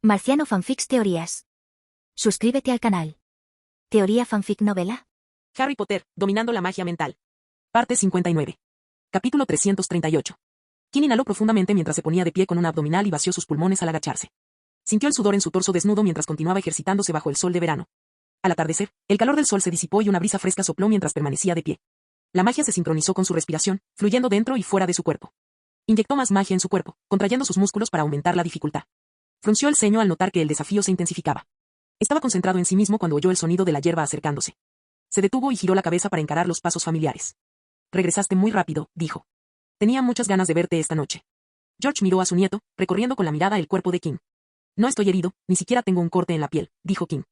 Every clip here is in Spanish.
Marciano Fanfics Teorías. Suscríbete al canal. Teoría Fanfic Novela. Harry Potter, dominando la magia mental. Parte 59. Capítulo 338. Quinn inhaló profundamente mientras se ponía de pie con una abdominal y vació sus pulmones al agacharse. Sintió el sudor en su torso desnudo mientras continuaba ejercitándose bajo el sol de verano. Al atardecer, el calor del sol se disipó y una brisa fresca sopló mientras permanecía de pie. La magia se sincronizó con su respiración, fluyendo dentro y fuera de su cuerpo. Inyectó más magia en su cuerpo, contrayendo sus músculos para aumentar la dificultad. Frunció el ceño al notar que el desafío se intensificaba. Estaba concentrado en sí mismo cuando oyó el sonido de la hierba acercándose. Se detuvo y giró la cabeza para encarar los pasos familiares. Regresaste muy rápido, dijo. Tenía muchas ganas de verte esta noche. George miró a su nieto, recorriendo con la mirada el cuerpo de Quinn. No estoy herido, ni siquiera tengo un corte en la piel, dijo Quinn.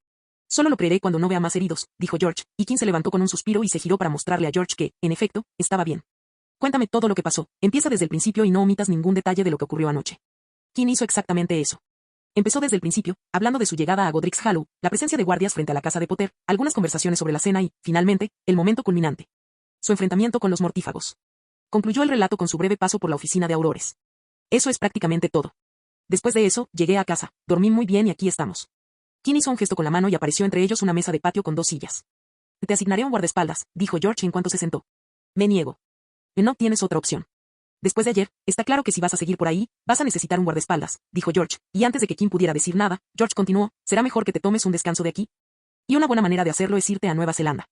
Solo lo creeré cuando no vea más heridos, dijo George, y Quinn se levantó con un suspiro y se giró para mostrarle a George que, en efecto, estaba bien. Cuéntame todo lo que pasó, empieza desde el principio y no omitas ningún detalle de lo que ocurrió anoche. Quinn hizo exactamente eso. Empezó desde el principio, hablando de su llegada a Godric's Hollow, la presencia de guardias frente a la casa de Potter, algunas conversaciones sobre la cena y, finalmente, el momento culminante. Su enfrentamiento con los mortífagos. Concluyó el relato con su breve paso por la oficina de Aurores. Eso es prácticamente todo. Después de eso, llegué a casa, dormí muy bien y aquí estamos. Quinn hizo un gesto con la mano y apareció entre ellos una mesa de patio con 2 sillas. Te asignaré un guardaespaldas, dijo George en cuanto se sentó. Me niego. No tienes otra opción. Después de ayer, está claro que si vas a seguir por ahí, vas a necesitar un guardaespaldas, dijo George, y antes de que Quinn pudiera decir nada, George continuó, será mejor que te tomes un descanso de aquí. Y una buena manera de hacerlo es irte a Nueva Zelanda.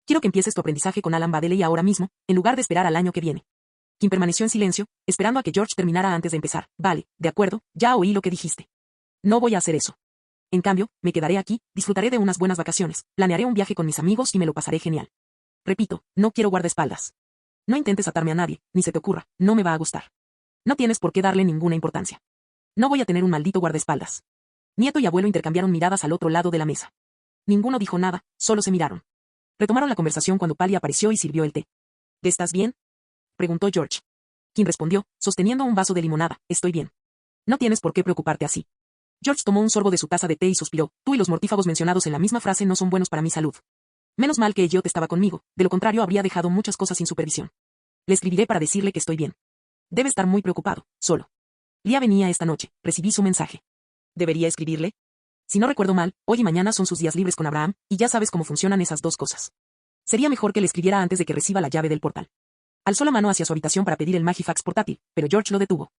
Quiero que empieces tu aprendizaje con Alan Baddeley ahora mismo, en lugar de esperar al año que viene. Quinn permaneció en silencio, esperando a que George terminara antes de empezar. Vale, de acuerdo, ya oí lo que dijiste. No voy a hacer eso. En cambio, me quedaré aquí, disfrutaré de unas buenas vacaciones, planearé un viaje con mis amigos y me lo pasaré genial. Repito, no quiero guardaespaldas. No intentes atarme a nadie, ni se te ocurra, no me va a gustar. No tienes por qué darle ninguna importancia. No voy a tener un maldito guardaespaldas. Nieto y abuelo intercambiaron miradas al otro lado de la mesa. Ninguno dijo nada, solo se miraron. Retomaron la conversación cuando Pally apareció y sirvió el té. ¿Estás bien?, preguntó George. Quinn respondió, sosteniendo un vaso de limonada, estoy bien. No tienes por qué preocuparte así. George tomó un sorbo de su taza de té y suspiró, tú y los mortífagos mencionados en la misma frase no son buenos para mi salud. Menos mal que Elliot estaba conmigo, de lo contrario habría dejado muchas cosas sin supervisión. Le escribiré para decirle que estoy bien. Debe estar muy preocupado, solo. Lia venía esta noche, recibí su mensaje. ¿Debería escribirle? Si no recuerdo mal, hoy y mañana son sus días libres con Abraham, y ya sabes cómo funcionan esas dos cosas. Sería mejor que le escribiera antes de que reciba la llave del portal. Alzó la mano hacia su habitación para pedir el Magifax portátil, pero George lo detuvo.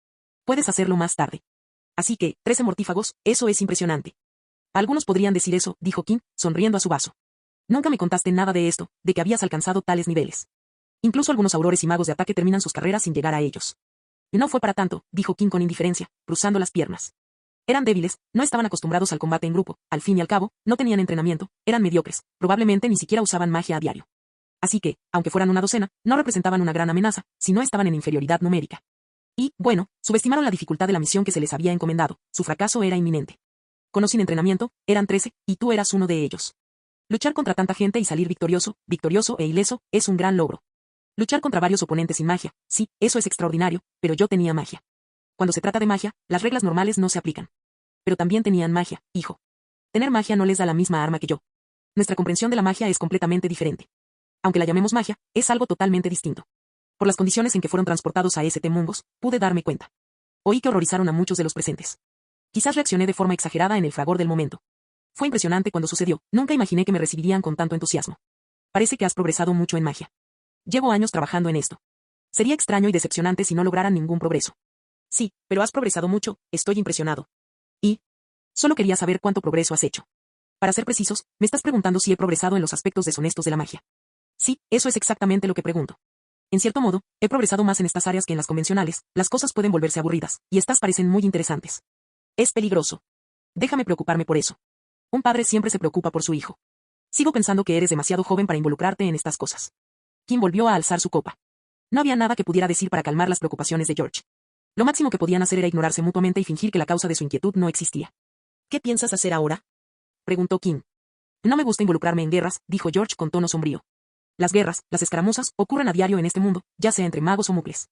Puedes hacerlo más tarde. Así que, 13 mortífagos, eso es impresionante. Algunos podrían decir eso, dijo Quinn, sonriendo a su vaso. Nunca me contaste nada de esto, de que habías alcanzado tales niveles. Incluso algunos aurores y magos de ataque terminan sus carreras sin llegar a ellos. No fue para tanto, dijo Quinn con indiferencia, cruzando las piernas. Eran débiles, no estaban acostumbrados al combate en grupo, al fin y al cabo, no tenían entrenamiento, eran mediocres, probablemente ni siquiera usaban magia a diario. Así que, aunque fueran una docena, no representaban una gran amenaza, si no estaban en inferioridad numérica. Y, bueno, subestimaron la dificultad de la misión que se les había encomendado, su fracaso era inminente. Con o sin entrenamiento, eran 13, y tú eras uno de ellos. Luchar contra tanta gente y salir victorioso e ileso, es un gran logro. Luchar contra varios oponentes sin magia, sí, eso es extraordinario, pero yo tenía magia. Cuando se trata de magia, las reglas normales no se aplican. Pero también tenían magia, hijo. Tener magia no les da la misma arma que yo. Nuestra comprensión de la magia es completamente diferente. Aunque la llamemos magia, es algo totalmente distinto. Por las condiciones en que fueron transportados a St. Mungos, pude darme cuenta. Oí que horrorizaron a muchos de los presentes. Quizás reaccioné de forma exagerada en el fragor del momento. Fue impresionante cuando sucedió, nunca imaginé que me recibirían con tanto entusiasmo. Parece que has progresado mucho en magia. Llevo años trabajando en esto. Sería extraño y decepcionante si no lograran ningún progreso. Sí, pero has progresado mucho, estoy impresionado. Y solo quería saber cuánto progreso has hecho. Para ser precisos, me estás preguntando si he progresado en los aspectos deshonestos de la magia. Sí, eso es exactamente lo que pregunto. En cierto modo, he progresado más en estas áreas que en las convencionales, las cosas pueden volverse aburridas, y estas parecen muy interesantes. Es peligroso. Déjame preocuparme por eso. Un padre siempre se preocupa por su hijo. Sigo pensando que eres demasiado joven para involucrarte en estas cosas. Quinn volvió a alzar su copa. No había nada que pudiera decir para calmar las preocupaciones de George. Lo máximo que podían hacer era ignorarse mutuamente y fingir que la causa de su inquietud no existía. ¿Qué piensas hacer ahora?, preguntó Quinn. No me gusta involucrarme en guerras, dijo George con tono sombrío. Las guerras, las escaramuzas, ocurren a diario en este mundo, ya sea entre magos o muggles.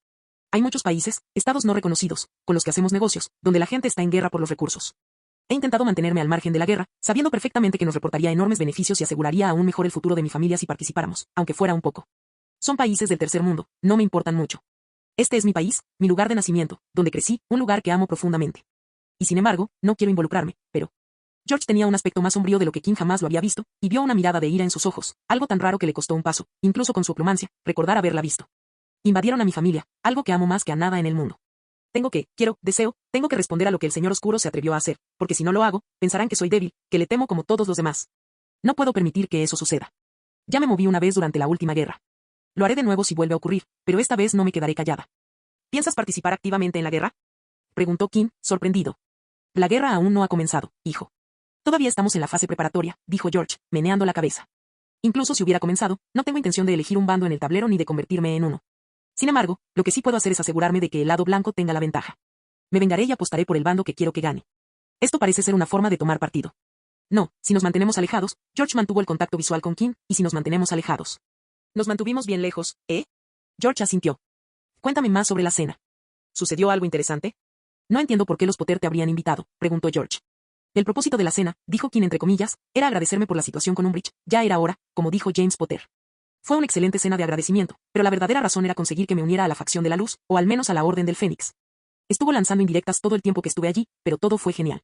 Hay muchos países, estados no reconocidos, con los que hacemos negocios, donde la gente está en guerra por los recursos. He intentado mantenerme al margen de la guerra, sabiendo perfectamente que nos reportaría enormes beneficios y aseguraría aún mejor el futuro de mi familia si participáramos, aunque fuera un poco. Son países del tercer mundo, no me importan mucho. Este es mi país, mi lugar de nacimiento, donde crecí, un lugar que amo profundamente. y sin embargo, no quiero involucrarme, pero... George tenía un aspecto más sombrío de lo que Kim jamás lo había visto, y vio una mirada de ira en sus ojos, algo tan raro que le costó un paso, incluso con su oplumancia, recordar haberla visto. Invadieron a mi familia, algo que amo más que a nada en el mundo. Tengo que responder a lo que el señor oscuro se atrevió a hacer, porque si no lo hago, pensarán que soy débil, que le temo como todos los demás. No puedo permitir que eso suceda. Ya me moví una vez durante la última guerra. Lo haré de nuevo si vuelve a ocurrir, pero esta vez no me quedaré callada. ¿Piensas participar activamente en la guerra? Preguntó Kim, sorprendido. La guerra aún no ha comenzado, hijo. Todavía estamos en la fase preparatoria, dijo George, meneando la cabeza. Incluso si hubiera comenzado, no tengo intención de elegir un bando en el tablero ni de convertirme en uno. Sin embargo, lo que sí puedo hacer es asegurarme de que el lado blanco tenga la ventaja. Me vengaré y apostaré por el bando que quiero que gane. Esto parece ser una forma de tomar partido. No, si nos mantenemos alejados, George mantuvo el contacto visual con Kim, y si nos mantenemos alejados. Nos mantuvimos bien lejos, ¿eh? George asintió. Cuéntame más sobre la cena. ¿Sucedió algo interesante? No entiendo por qué los Potter te habrían invitado, preguntó George. El propósito de la cena, dijo Kim entre comillas, era agradecerme por la situación con Umbridge, ya era hora, como dijo James Potter. Fue una excelente cena de agradecimiento, pero la verdadera razón era conseguir que me uniera a la facción de la luz, o al menos a la Orden del Fénix. Estuvo lanzando indirectas todo el tiempo que estuve allí, pero todo fue genial.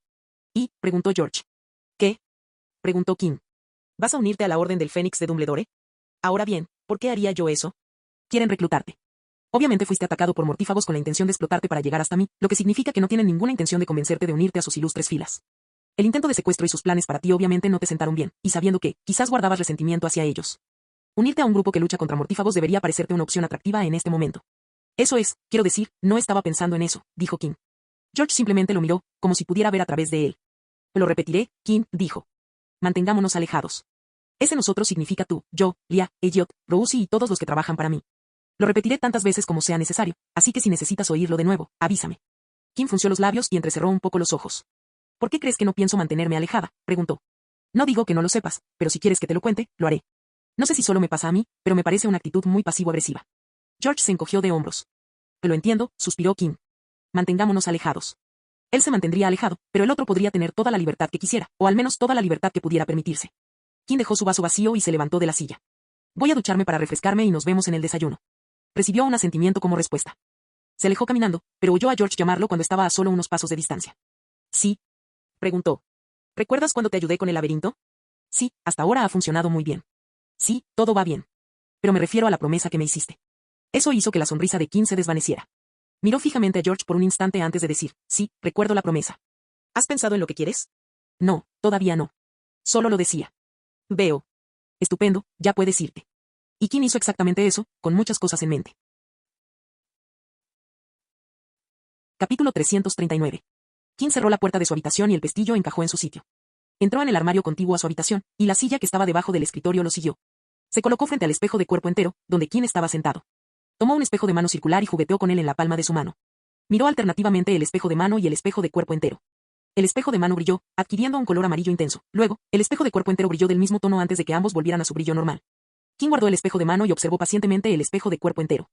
¿Y? Preguntó George. ¿Qué? Preguntó Kim. ¿Vas a unirte a la Orden del Fénix de Dumbledore? Ahora bien, ¿por qué haría yo eso? Quieren reclutarte. Obviamente fuiste atacado por mortífagos con la intención de explotarte para llegar hasta mí, lo que significa que no tienen ninguna intención de convencerte de unirte a sus ilustres filas. El intento de secuestro y sus planes para ti obviamente no te sentaron bien, y sabiendo que, quizás guardabas resentimiento hacia ellos. Unirte a un grupo que lucha contra mortífagos debería parecerte una opción atractiva en este momento. Eso es, quiero decir, no estaba pensando en eso, dijo Kim. George simplemente lo miró, como si pudiera ver a través de él. Lo repetiré, Kim, dijo. Mantengámonos alejados. Ese nosotros significa tú, yo, Lia, Elliot, Rosie y todos los que trabajan para mí. Lo repetiré tantas veces como sea necesario, así que si necesitas oírlo de nuevo, avísame. Kim frunció los labios y entrecerró un poco los ojos. ¿Por qué crees que no pienso mantenerme alejada?, preguntó. No digo que no lo sepas, pero si quieres que te lo cuente, lo haré. No sé si solo me pasa a mí, pero me parece una actitud muy pasivo-agresiva. George se encogió de hombros. Lo entiendo, suspiró Kim. Mantengámonos alejados. Él se mantendría alejado, pero el otro podría tener toda la libertad que quisiera, o al menos toda la libertad que pudiera permitirse. Kim dejó su vaso vacío y se levantó de la silla. Voy a ducharme para refrescarme y nos vemos en el desayuno. Recibió un asentimiento como respuesta. Se alejó caminando, pero oyó a George llamarlo cuando estaba a solo unos pasos de distancia. ¿Sí? Preguntó. ¿Recuerdas cuando te ayudé con el laberinto? Sí, hasta ahora ha funcionado muy bien. Sí, todo va bien. Pero me refiero a la promesa que me hiciste. Eso hizo que la sonrisa de Kim se desvaneciera. Miró fijamente a George por un instante antes de decir, sí, recuerdo la promesa. ¿Has pensado en lo que quieres? No, todavía no. Solo lo decía. Veo. Estupendo, ya puedes irte. Y Kim hizo exactamente eso, con muchas cosas en mente. Capítulo 339. Kim cerró la puerta de su habitación y el pestillo encajó en su sitio. Entró en el armario contiguo a su habitación, y la silla que estaba debajo del escritorio lo siguió. Se colocó frente al espejo de cuerpo entero, donde Kim estaba sentado. Tomó un espejo de mano circular y jugueteó con él en la palma de su mano. Miró alternativamente el espejo de mano y el espejo de cuerpo entero. El espejo de mano brilló, adquiriendo un color amarillo intenso. Luego, el espejo de cuerpo entero brilló del mismo tono antes de que ambos volvieran a su brillo normal. Kim guardó el espejo de mano y observó pacientemente el espejo de cuerpo entero.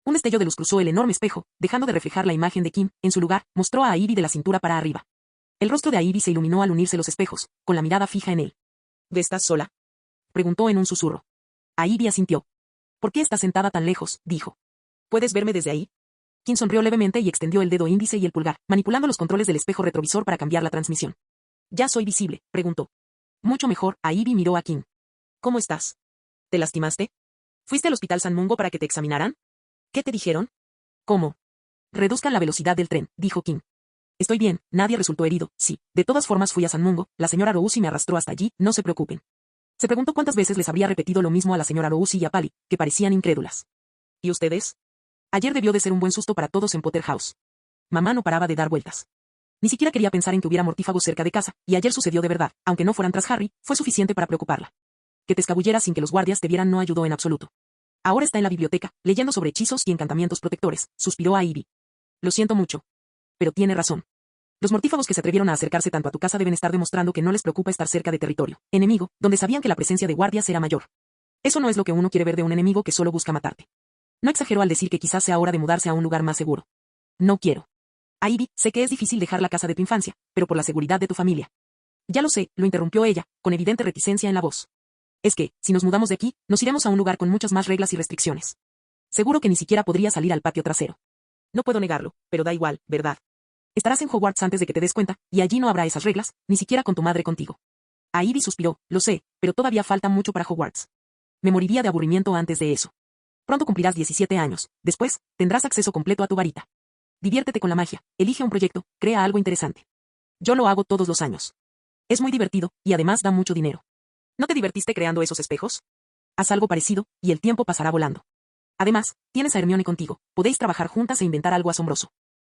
Un destello de luz cruzó el enorme espejo, dejando de reflejar la imagen de Kim. En su lugar, mostró a Ivy de la cintura para arriba. El rostro de Ivy se iluminó al unirse los espejos, con la mirada fija en él. ¿Estás sola?, preguntó en un susurro. Ivy asintió. ¿Por qué estás sentada tan lejos?, dijo. ¿Puedes verme desde ahí? Kim sonrió levemente y extendió el dedo índice y el pulgar, manipulando los controles del espejo retrovisor para cambiar la transmisión. ¿Ya soy visible?, preguntó. Mucho mejor. Ivy miró a Kim. ¿Cómo estás? ¿Te lastimaste? ¿Fuiste al hospital San Mungo para que te examinaran? ¿Qué te dijeron? ¿Cómo? Reduzcan la velocidad del tren, dijo Kim. Estoy bien, nadie resultó herido, sí. De todas formas fui a San Mungo, la señora Rousey me arrastró hasta allí, no se preocupen. Se preguntó cuántas veces les habría repetido lo mismo a la señora Rousey y a Pally, que parecían incrédulas. ¿Y ustedes? Ayer debió de ser un buen susto para todos en Potter House. Mamá no paraba de dar vueltas. Ni siquiera quería pensar en que hubiera mortífagos cerca de casa, y ayer sucedió de verdad, aunque no fueran tras Harry, fue suficiente para preocuparla. Que te escabulleras sin que los guardias te vieran no ayudó en absoluto. Ahora está en la biblioteca, leyendo sobre hechizos y encantamientos protectores, suspiró a Ivy. Lo siento mucho. Pero tiene razón. Los mortífagos que se atrevieron a acercarse tanto a tu casa deben estar demostrando que no les preocupa estar cerca de territorio enemigo, donde sabían que la presencia de guardias era mayor. Eso no es lo que uno quiere ver de un enemigo que solo busca matarte. No exageró al decir que quizás sea hora de mudarse a un lugar más seguro. No quiero. Ivy, sé que es difícil dejar la casa de tu infancia, pero por la seguridad de tu familia. Ya lo sé, lo interrumpió ella, con evidente reticencia en la voz. Es que, si nos mudamos de aquí, nos iremos a un lugar con muchas más reglas y restricciones. Seguro que ni siquiera podría salir al patio trasero. No puedo negarlo, pero da igual, ¿verdad? Estarás en Hogwarts antes de que te des cuenta, y allí no habrá esas reglas, ni siquiera con tu madre contigo. Ivy suspiró, lo sé, pero todavía falta mucho para Hogwarts. Me moriría de aburrimiento antes de eso. Pronto cumplirás 17 años, después, tendrás acceso completo a tu varita. Diviértete con la magia, elige un proyecto, crea algo interesante. Yo lo hago todos los años. Es muy divertido, y además da mucho dinero. ¿No te divertiste creando esos espejos? Haz algo parecido, y el tiempo pasará volando. Además, tienes a Hermione contigo, podéis trabajar juntas e inventar algo asombroso.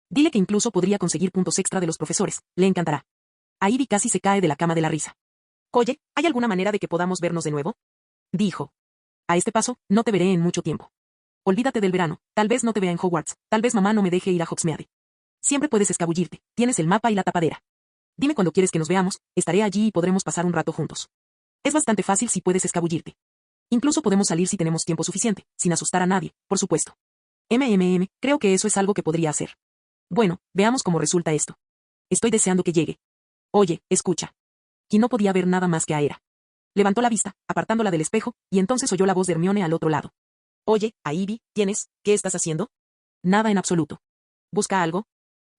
Dile que incluso podría conseguir puntos extra de los profesores, le encantará. A Ivy casi se cae de la cama de la risa. Oye, ¿hay alguna manera de que podamos vernos de nuevo? Dijo. A este paso, no te veré en mucho tiempo. Olvídate del verano, tal vez no te vea en Hogwarts, tal vez mamá no me deje ir a Hogsmeade. Siempre puedes escabullirte, tienes el mapa y la tapadera. Dime cuando quieres que nos veamos, estaré allí y podremos pasar un rato juntos. Es bastante fácil si puedes escabullirte. Incluso podemos salir si tenemos tiempo suficiente, sin asustar a nadie, por supuesto. Creo que eso es algo que podría hacer. Bueno, veamos cómo resulta esto. Estoy deseando que llegue. Oye, escucha. Quien no podía ver nada más que a Era. Levantó la vista, apartándola del espejo, y entonces oyó la voz de Hermione al otro lado. Oye, a Ivy, ¿qué estás haciendo? Nada en absoluto. ¿Busca algo?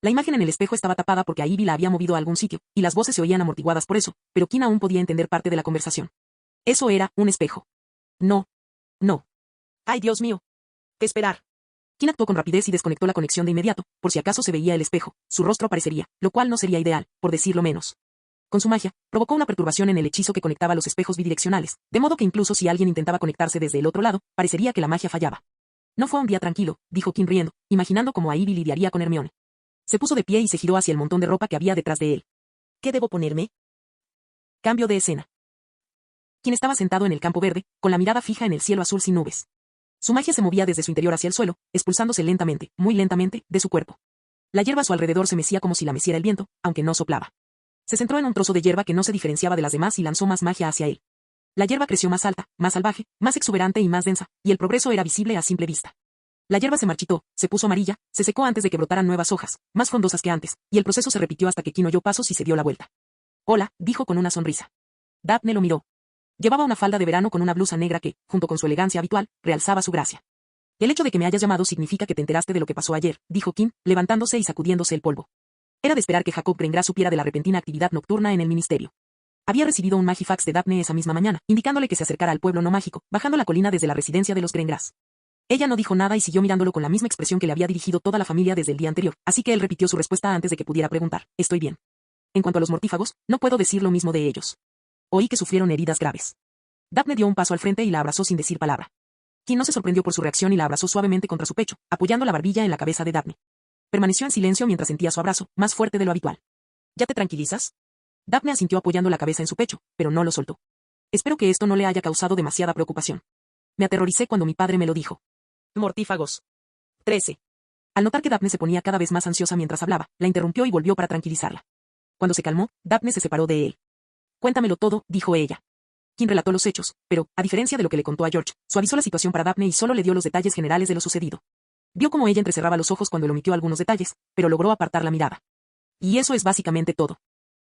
La imagen en el espejo estaba tapada porque a Ivy la había movido a algún sitio, y las voces se oían amortiguadas por eso, pero Kim aún podía entender parte de la conversación. Eso era un espejo. No. No. ¡Ay, Dios mío! ¿Qué esperar? Kim actuó con rapidez y desconectó la conexión de inmediato, por si acaso se veía el espejo, su rostro aparecería, lo cual no sería ideal, por decirlo menos. Con su magia, provocó una perturbación en el hechizo que conectaba los espejos bidireccionales, de modo que incluso si alguien intentaba conectarse desde el otro lado, parecería que la magia fallaba. No fue un día tranquilo, dijo Kim riendo, imaginando cómo a Ivy lidiaría con Hermione. Se puso de pie y se giró hacia el montón de ropa que había detrás de él. ¿Qué debo ponerme? Cambio de escena. Kim estaba sentado en el campo verde, con la mirada fija en el cielo azul sin nubes. Su magia se movía desde su interior hacia el suelo, expulsándose lentamente, muy lentamente, de su cuerpo. La hierba a su alrededor se mecía como si la meciera el viento, aunque no soplaba. Se centró en un trozo de hierba que no se diferenciaba de las demás y lanzó más magia hacia él. La hierba creció más alta, más salvaje, más exuberante y más densa, y el progreso era visible a simple vista. La hierba se marchitó, se puso amarilla, se secó antes de que brotaran nuevas hojas, más frondosas que antes, y el proceso se repitió hasta que Kim oyó pasos y se dio la vuelta. Hola, dijo con una sonrisa. Daphne lo miró. Llevaba una falda de verano con una blusa negra que, junto con su elegancia habitual, realzaba su gracia. El hecho de que me hayas llamado significa que te enteraste de lo que pasó ayer, dijo Kim, levantándose y sacudiéndose el polvo. Era de esperar que Jacob Granger supiera de la repentina actividad nocturna en el ministerio. Había recibido un Magifax de Daphne esa misma mañana, indicándole que se acercara al pueblo no mágico, bajando la colina desde la residencia de los Grengras. Ella no dijo nada y siguió mirándolo con la misma expresión que le había dirigido toda la familia desde el día anterior, así que él repitió su respuesta antes de que pudiera preguntar, estoy bien. En cuanto a los mortífagos, no puedo decir lo mismo de ellos. Oí que sufrieron heridas graves. Daphne dio un paso al frente y la abrazó sin decir palabra. Kim no se sorprendió por su reacción y la abrazó suavemente contra su pecho, apoyando la barbilla en la cabeza de Daphne. Permaneció en silencio mientras sentía su abrazo, más fuerte de lo habitual. ¿Ya te tranquilizas? Daphne asintió apoyando la cabeza en su pecho, pero no lo soltó. Espero que esto no le haya causado demasiada preocupación. Me aterroricé cuando mi padre me lo dijo. Mortífagos. 13. Al notar que Daphne se ponía cada vez más ansiosa mientras hablaba, la interrumpió y volvió para tranquilizarla. Cuando se calmó, Daphne se separó de él. Cuéntamelo todo, dijo ella. Kim relató los hechos, pero, a diferencia de lo que le contó a George, suavizó la situación para Daphne y solo le dio los detalles generales de lo sucedido. Vio cómo ella entrecerraba los ojos cuando le omitió algunos detalles, pero logró apartar la mirada. Y eso es básicamente todo.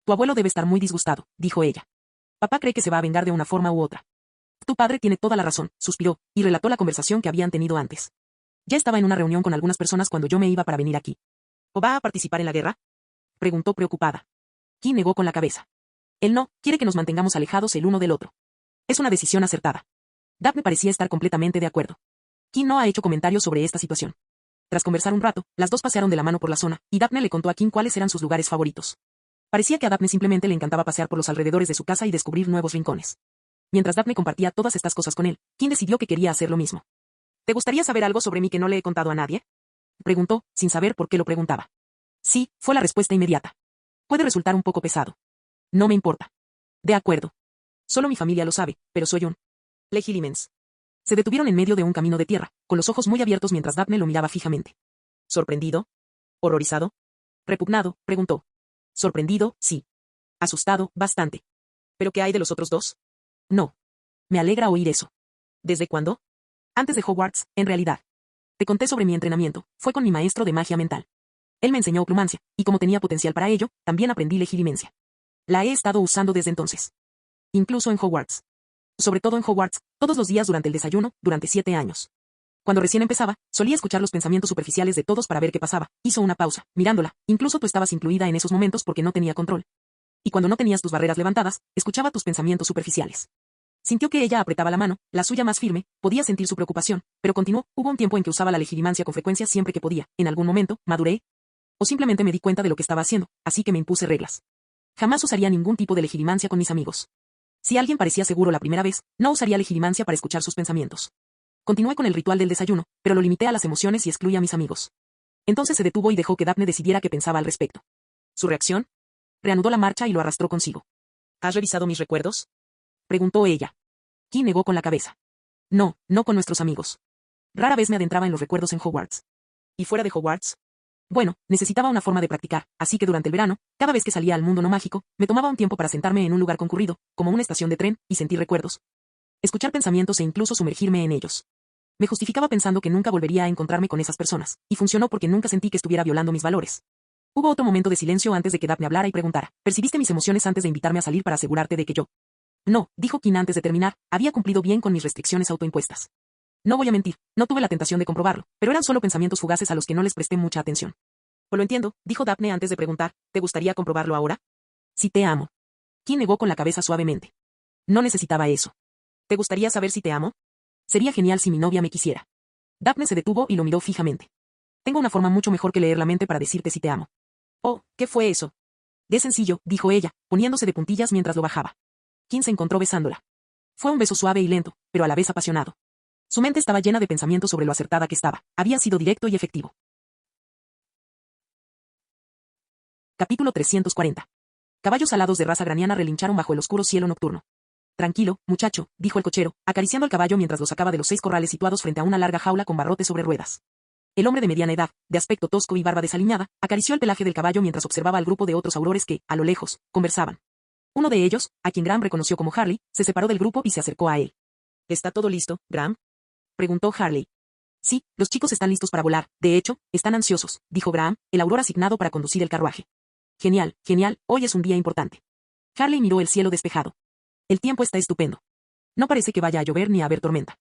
Tu abuelo debe estar muy disgustado, dijo ella. Papá cree que se va a vengar de una forma u otra. Tu padre tiene toda la razón, suspiró, y relató la conversación que habían tenido antes. Ya estaba en una reunión con algunas personas cuando yo me iba para venir aquí. ¿O va a participar en la guerra? Preguntó preocupada. Kim negó con la cabeza. Él no, quiere que nos mantengamos alejados el uno del otro. Es una decisión acertada. Daphne parecía estar completamente de acuerdo. Kim no ha hecho comentarios sobre esta situación. Tras conversar un rato, las dos pasearon de la mano por la zona, y Daphne le contó a Kim cuáles eran sus lugares favoritos. Parecía que a Daphne simplemente le encantaba pasear por los alrededores de su casa y descubrir nuevos rincones. Mientras Daphne compartía todas estas cosas con él, Kim decidió que quería hacer lo mismo. ¿Te gustaría saber algo sobre mí que no le he contado a nadie? Preguntó, sin saber por qué lo preguntaba. Sí, fue la respuesta inmediata. Puede resultar un poco pesado. No me importa. De acuerdo. Solo mi familia lo sabe, pero soy un Legilimens. Se detuvieron en medio de un camino de tierra, con los ojos muy abiertos mientras Daphne lo miraba fijamente. ¿Sorprendido? ¿Horrorizado? ¿Repugnado? Preguntó. Sorprendido, sí. Asustado, bastante. ¿Pero qué hay de los otros dos? No. Me alegra oír eso. ¿Desde cuándo? Antes de Hogwarts, en realidad. Te conté sobre mi entrenamiento, fue con mi maestro de magia mental. Él me enseñó oclumancia, y como tenía potencial para ello, también aprendí legilimencia. La he estado usando desde entonces. Incluso en Hogwarts. Sobre todo en Hogwarts, todos los días durante el desayuno, durante 7 años. Cuando recién empezaba, solía escuchar los pensamientos superficiales de todos para ver qué pasaba. Hizo una pausa, mirándola. Incluso tú estabas incluida en esos momentos porque no tenía control. Y cuando no tenías tus barreras levantadas, escuchaba tus pensamientos superficiales. Sintió que ella apretaba la mano, la suya más firme, podía sentir su preocupación, pero continuó. Hubo un tiempo en que usaba la legitimancia con frecuencia siempre que podía. En algún momento, maduré. O simplemente me di cuenta de lo que estaba haciendo, así que me impuse reglas. Jamás usaría ningún tipo de legitimancia con mis amigos. Si alguien parecía seguro la primera vez, no usaría legitimancia para escuchar sus pensamientos. Continué con el ritual del desayuno, pero lo limité a las emociones y excluí a mis amigos. Entonces se detuvo y dejó que Daphne decidiera qué pensaba al respecto. ¿Su reacción? Reanudó la marcha y lo arrastró consigo. ¿Has revisado mis recuerdos? Preguntó ella. Key negó con la cabeza. No, no con nuestros amigos. Rara vez me adentraba en los recuerdos en Hogwarts. ¿Y fuera de Hogwarts? Bueno, necesitaba una forma de practicar, así que durante el verano, cada vez que salía al mundo no mágico, me tomaba un tiempo para sentarme en un lugar concurrido, como una estación de tren, y sentir recuerdos. Escuchar pensamientos e incluso sumergirme en ellos. Me justificaba pensando que nunca volvería a encontrarme con esas personas, y funcionó porque nunca sentí que estuviera violando mis valores. Hubo otro momento de silencio antes de que Daphne hablara y preguntara, ¿percibiste mis emociones antes de invitarme a salir para asegurarte de que yo? No, dijo Keen antes de terminar, había cumplido bien con mis restricciones autoimpuestas. No voy a mentir, no tuve la tentación de comprobarlo, pero eran solo pensamientos fugaces a los que no les presté mucha atención. Pues lo entiendo, dijo Daphne antes de preguntar, ¿te gustaría comprobarlo ahora? Sí te amo. Keen negó con la cabeza suavemente. No necesitaba eso. ¿Te gustaría saber si te amo? Sería genial si mi novia me quisiera. Daphne se detuvo y lo miró fijamente. Tengo una forma mucho mejor que leer la mente para decirte si te amo. Oh, ¿qué fue eso? Es sencillo, dijo ella, poniéndose de puntillas mientras lo bajaba. Keen se encontró besándola. Fue un beso suave y lento, pero a la vez apasionado. Su mente estaba llena de pensamientos sobre lo acertada que estaba. Había sido directo y efectivo. Capítulo 340. Caballos alados de raza graniana relincharon bajo el oscuro cielo nocturno. Tranquilo, muchacho, dijo el cochero, acariciando al caballo mientras lo sacaba de los 6 corrales situados frente a una larga jaula con barrotes sobre ruedas. El hombre de mediana edad, de aspecto tosco y barba desaliñada, acarició el pelaje del caballo mientras observaba al grupo de otros aurores que, a lo lejos, conversaban. Uno de ellos, a quien Graham reconoció como Harley, se separó del grupo y se acercó a él. ¿Está todo listo, Graham? Preguntó Harley. Sí, los chicos están listos para volar, de hecho, están ansiosos, dijo Graham, el auror asignado para conducir el carruaje. Genial, genial, hoy es un día importante. Harley miró el cielo despejado. El tiempo está estupendo. No parece que vaya a llover ni a haber tormenta.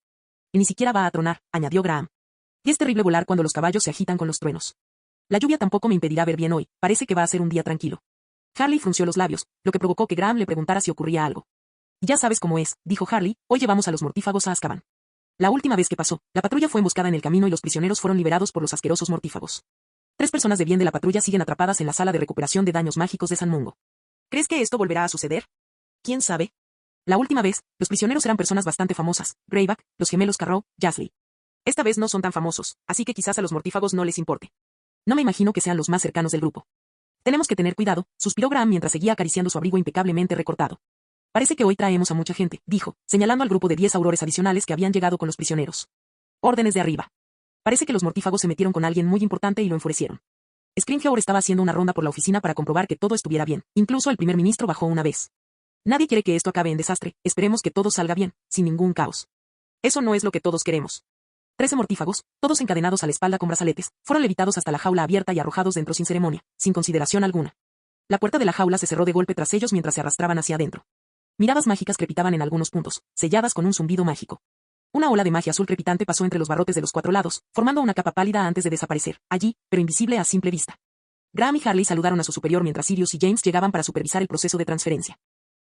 Y ni siquiera va a tronar, añadió Graham. Y es terrible volar cuando los caballos se agitan con los truenos. La lluvia tampoco me impedirá ver bien hoy, parece que va a ser un día tranquilo. Harley frunció los labios, lo que provocó que Graham le preguntara si ocurría algo. Ya sabes cómo es, dijo Harley, hoy llevamos a los mortífagos a Azkaban. La última vez que pasó, la patrulla fue emboscada en el camino y los prisioneros fueron liberados por los asquerosos mortífagos. 3 personas de bien de la patrulla siguen atrapadas en la sala de recuperación de daños mágicos de San Mungo. ¿Crees que esto volverá a suceder? ¿Quién sabe? La última vez, los prisioneros eran personas bastante famosas, Greyback, los gemelos Carrow, Jasley. Esta vez no son tan famosos, así que quizás a los mortífagos no les importe. No me imagino que sean los más cercanos del grupo. Tenemos que tener cuidado, suspiró Graham mientras seguía acariciando su abrigo impecablemente recortado. Parece que hoy traemos a mucha gente, dijo, señalando al grupo de 10 aurores adicionales que habían llegado con los prisioneros. Órdenes de arriba. Parece que los mortífagos se metieron con alguien muy importante y lo enfurecieron. Scrimgeour estaba haciendo una ronda por la oficina para comprobar que todo estuviera bien, incluso el primer ministro bajó una vez. Nadie quiere que esto acabe en desastre, esperemos que todo salga bien, sin ningún caos. Eso no es lo que todos queremos. 13 mortífagos, todos encadenados a la espalda con brazaletes, fueron levitados hasta la jaula abierta y arrojados dentro sin ceremonia, sin consideración alguna. La puerta de la jaula se cerró de golpe tras ellos mientras se arrastraban hacia adentro. Miradas mágicas crepitaban en algunos puntos, selladas con un zumbido mágico. Una ola de magia azul crepitante pasó entre los barrotes de los 4 lados, formando una capa pálida antes de desaparecer, allí, pero invisible a simple vista. Graham y Harley saludaron a su superior mientras Sirius y James llegaban para supervisar el proceso de transferencia.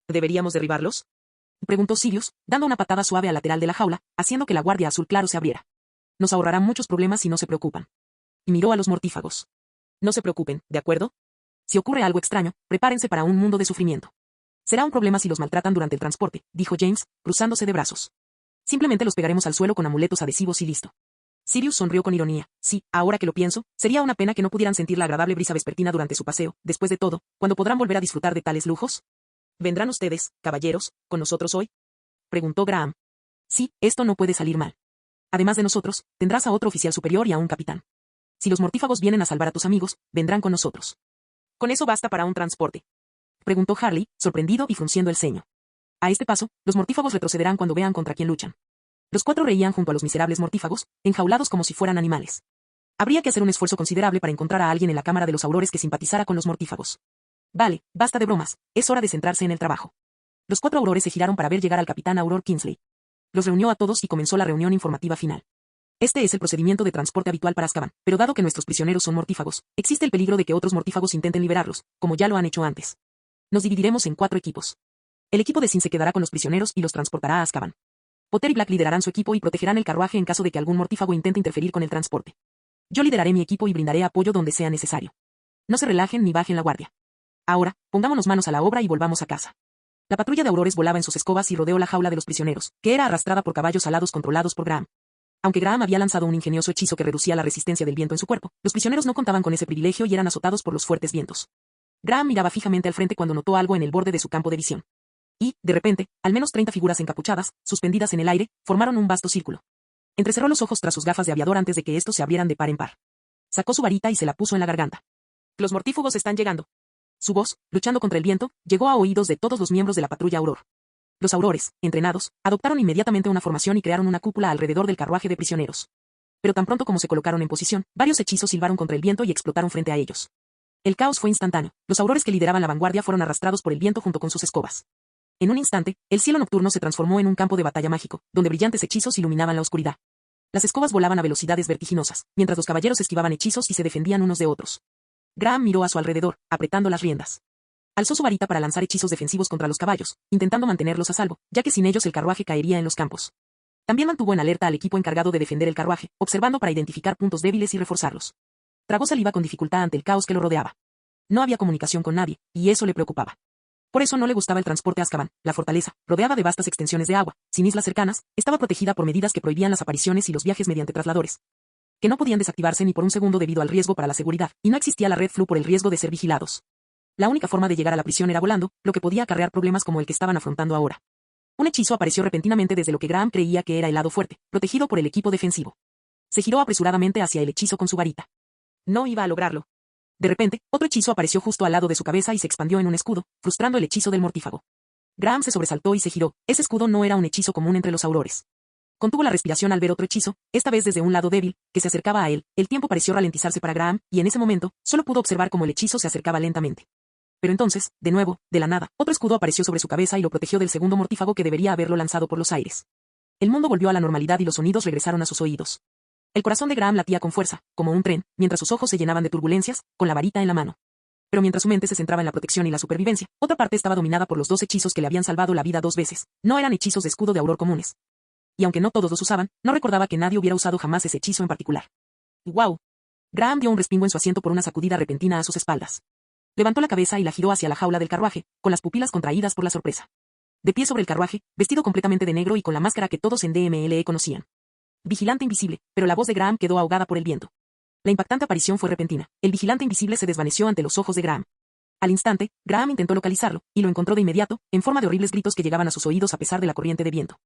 ¿Deberíamos derribarlos? Preguntó Sirius, dando una patada suave al lateral de la jaula, haciendo que la guardia azul claro se abriera. Nos ahorrarán muchos problemas si no se preocupan. Y miró a los mortífagos. No se preocupen, ¿de acuerdo? Si ocurre algo extraño, prepárense para un mundo de sufrimiento. Será un problema si los maltratan durante el transporte, dijo James, cruzándose de brazos. Simplemente los pegaremos al suelo con amuletos adhesivos y listo. Sirius sonrió con ironía. Sí, ahora que lo pienso, sería una pena que no pudieran sentir la agradable brisa vespertina durante su paseo, después de todo, ¿cuándo podrán volver a disfrutar de tales lujos? ¿Vendrán ustedes, caballeros, con nosotros hoy? Preguntó Graham. Sí, esto no puede salir mal. Además de nosotros, tendrás a otro oficial superior y a un capitán. Si los mortífagos vienen a salvar a tus amigos, vendrán con nosotros. ¿Con eso basta para un transporte? Preguntó Harley, sorprendido y frunciendo el ceño. A este paso, los mortífagos retrocederán cuando vean contra quién luchan. Los 4 reían junto a los miserables mortífagos, enjaulados como si fueran animales. Habría que hacer un esfuerzo considerable para encontrar a alguien en la Cámara de los Aurores que simpatizara con los mortífagos. Vale, basta de bromas, es hora de centrarse en el trabajo. Los 4 aurores se giraron para ver llegar al capitán Auror Kingsley. Los reunió a todos y comenzó la reunión informativa final. Este es el procedimiento de transporte habitual para Azkaban, pero dado que nuestros prisioneros son mortífagos, existe el peligro de que otros mortífagos intenten liberarlos, como ya lo han hecho antes. Nos dividiremos en 4 equipos. El equipo de Sin se quedará con los prisioneros y los transportará a Azkaban. Potter y Black liderarán su equipo y protegerán el carruaje en caso de que algún mortífago intente interferir con el transporte. Yo lideraré mi equipo y brindaré apoyo donde sea necesario. No se relajen ni bajen la guardia. Ahora, pongámonos manos a la obra y volvamos a casa. La patrulla de Aurores volaba en sus escobas y rodeó la jaula de los prisioneros, que era arrastrada por caballos alados controlados por Graham. Aunque Graham había lanzado un ingenioso hechizo que reducía la resistencia del viento en su cuerpo, los prisioneros no contaban con ese privilegio y eran azotados por los fuertes vientos. Graham miraba fijamente al frente cuando notó algo en el borde de su campo de visión. Y, de repente, al menos 30 figuras encapuchadas, suspendidas en el aire, formaron un vasto círculo. Entrecerró los ojos tras sus gafas de aviador antes de que estos se abrieran de par en par. Sacó su varita y se la puso en la garganta. Los mortífagos están llegando. Su voz, luchando contra el viento, llegó a oídos de todos los miembros de la patrulla Auror. Los Aurores, entrenados, adoptaron inmediatamente una formación y crearon una cúpula alrededor del carruaje de prisioneros. Pero tan pronto como se colocaron en posición, varios hechizos silbaron contra el viento y explotaron frente a ellos. El caos fue instantáneo. Los Aurores que lideraban la vanguardia fueron arrastrados por el viento junto con sus escobas. En un instante, el cielo nocturno se transformó en un campo de batalla mágico, donde brillantes hechizos iluminaban la oscuridad. Las escobas volaban a velocidades vertiginosas, mientras los caballeros esquivaban hechizos y se defendían unos de otros. Graham miró a su alrededor, apretando las riendas. Alzó su varita para lanzar hechizos defensivos contra los caballos, intentando mantenerlos a salvo, ya que sin ellos el carruaje caería en los campos. También mantuvo en alerta al equipo encargado de defender el carruaje, observando para identificar puntos débiles y reforzarlos. Tragó saliva con dificultad ante el caos que lo rodeaba. No había comunicación con nadie, y eso le preocupaba. Por eso no le gustaba el transporte a Azkaban. La fortaleza, rodeada de vastas extensiones de agua, sin islas cercanas, estaba protegida por medidas que prohibían las apariciones y los viajes mediante trasladores, que no podían desactivarse ni por un segundo debido al riesgo para la seguridad, y no existía la red Flu por el riesgo de ser vigilados. La única forma de llegar a la prisión era volando, lo que podía acarrear problemas como el que estaban afrontando ahora. Un hechizo apareció repentinamente desde lo que Graham creía que era el lado fuerte, protegido por el equipo defensivo. Se giró apresuradamente hacia el hechizo con su varita. No iba a lograrlo. De repente, otro hechizo apareció justo al lado de su cabeza y se expandió en un escudo, frustrando el hechizo del mortífago. Graham se sobresaltó y se giró. Ese escudo no era un hechizo común entre los Aurores. Contuvo la respiración al ver otro hechizo, esta vez desde un lado débil, que se acercaba a él. El tiempo pareció ralentizarse para Graham, y en ese momento, solo pudo observar cómo el hechizo se acercaba lentamente. Pero entonces, de nuevo, de la nada, otro escudo apareció sobre su cabeza y lo protegió del segundo mortífago que debería haberlo lanzado por los aires. El mundo volvió a la normalidad y los sonidos regresaron a sus oídos. El corazón de Graham latía con fuerza, como un tren, mientras sus ojos se llenaban de turbulencias, con la varita en la mano. Pero mientras su mente se centraba en la protección y la supervivencia, otra parte estaba dominada por los 2 hechizos que le habían salvado la vida 2 veces. No eran hechizos de escudo de Auror comunes. Y aunque no todos los usaban, no recordaba que nadie hubiera usado jamás ese hechizo en particular. ¡Guau! Graham dio un respingo en su asiento por una sacudida repentina a sus espaldas. Levantó la cabeza y la giró hacia la jaula del carruaje, con las pupilas contraídas por la sorpresa. De pie sobre el carruaje, vestido completamente de negro y con la máscara que todos en DMLE conocían. Vigilante invisible, pero la voz de Graham quedó ahogada por el viento. La impactante aparición fue repentina. El vigilante invisible se desvaneció ante los ojos de Graham. Al instante, Graham intentó localizarlo, y lo encontró de inmediato, en forma de horribles gritos que llegaban a sus oídos a pesar de la corriente de viento.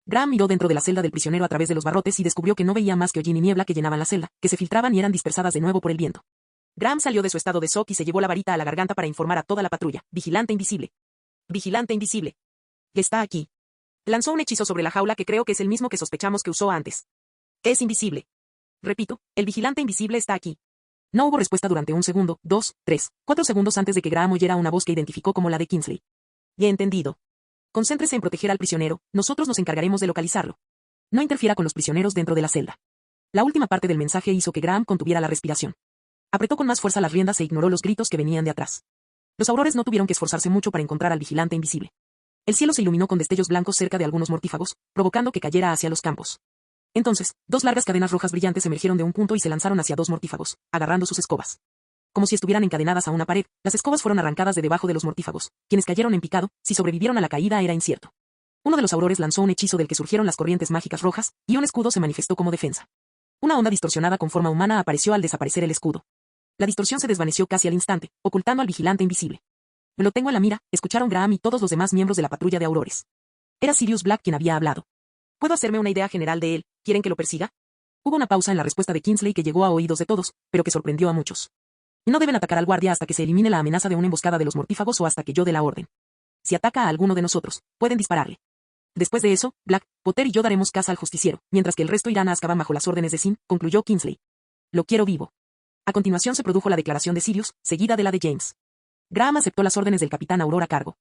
Graham miró dentro de la celda del prisionero a través de los barrotes y descubrió que no veía más que hollín y niebla que llenaban la celda, que se filtraban y eran dispersadas de nuevo por el viento. Graham salió de su estado de shock y se llevó la varita a la garganta para informar a toda la patrulla. Vigilante invisible. Vigilante invisible. Está aquí. Lanzó un hechizo sobre la jaula que creo que es el mismo que sospechamos que usó antes. Es invisible. Repito, el vigilante invisible está aquí. No hubo respuesta durante 1 segundo, 2, 3, 4 segundos antes de que Graham oyera una voz que identificó como la de Kingsley. Y he entendido. Concéntrese en proteger al prisionero, nosotros nos encargaremos de localizarlo. No interfiera con los prisioneros dentro de la celda. La última parte del mensaje hizo que Graham contuviera la respiración. Apretó con más fuerza las riendas e ignoró los gritos que venían de atrás. Los Aurores no tuvieron que esforzarse mucho para encontrar al vigilante invisible. El cielo se iluminó con destellos blancos cerca de algunos mortífagos, provocando que cayera hacia los campos. Entonces, 2 largas cadenas rojas brillantes emergieron de un punto y se lanzaron hacia 2 mortífagos, agarrando sus escobas. Como si estuvieran encadenadas a una pared, las escobas fueron arrancadas de debajo de los mortífagos, quienes cayeron en picado. Si sobrevivieron a la caída era incierto. Uno de los Aurores lanzó un hechizo del que surgieron las corrientes mágicas rojas, y un escudo se manifestó como defensa. Una onda distorsionada con forma humana apareció al desaparecer el escudo. La distorsión se desvaneció casi al instante, ocultando al vigilante invisible. Lo tengo en la mira, escucharon Graham y todos los demás miembros de la patrulla de Aurores. Era Sirius Black quien había hablado. ¿Puedo hacerme una idea general de él? ¿Quieren que lo persiga? Hubo una pausa en la respuesta de Kingsley que llegó a oídos de todos, pero que sorprendió a muchos. No deben atacar al guardia hasta que se elimine la amenaza de una emboscada de los mortífagos o hasta que yo dé la orden. Si ataca a alguno de nosotros, pueden dispararle. Después de eso, Black, Potter y yo daremos caza al justiciero, mientras que el resto irán a Azkaban bajo las órdenes de Sin, concluyó Kingsley. Lo quiero vivo. A continuación se produjo la declaración de Sirius, seguida de la de James. Graham aceptó las órdenes del capitán Auror a cargo.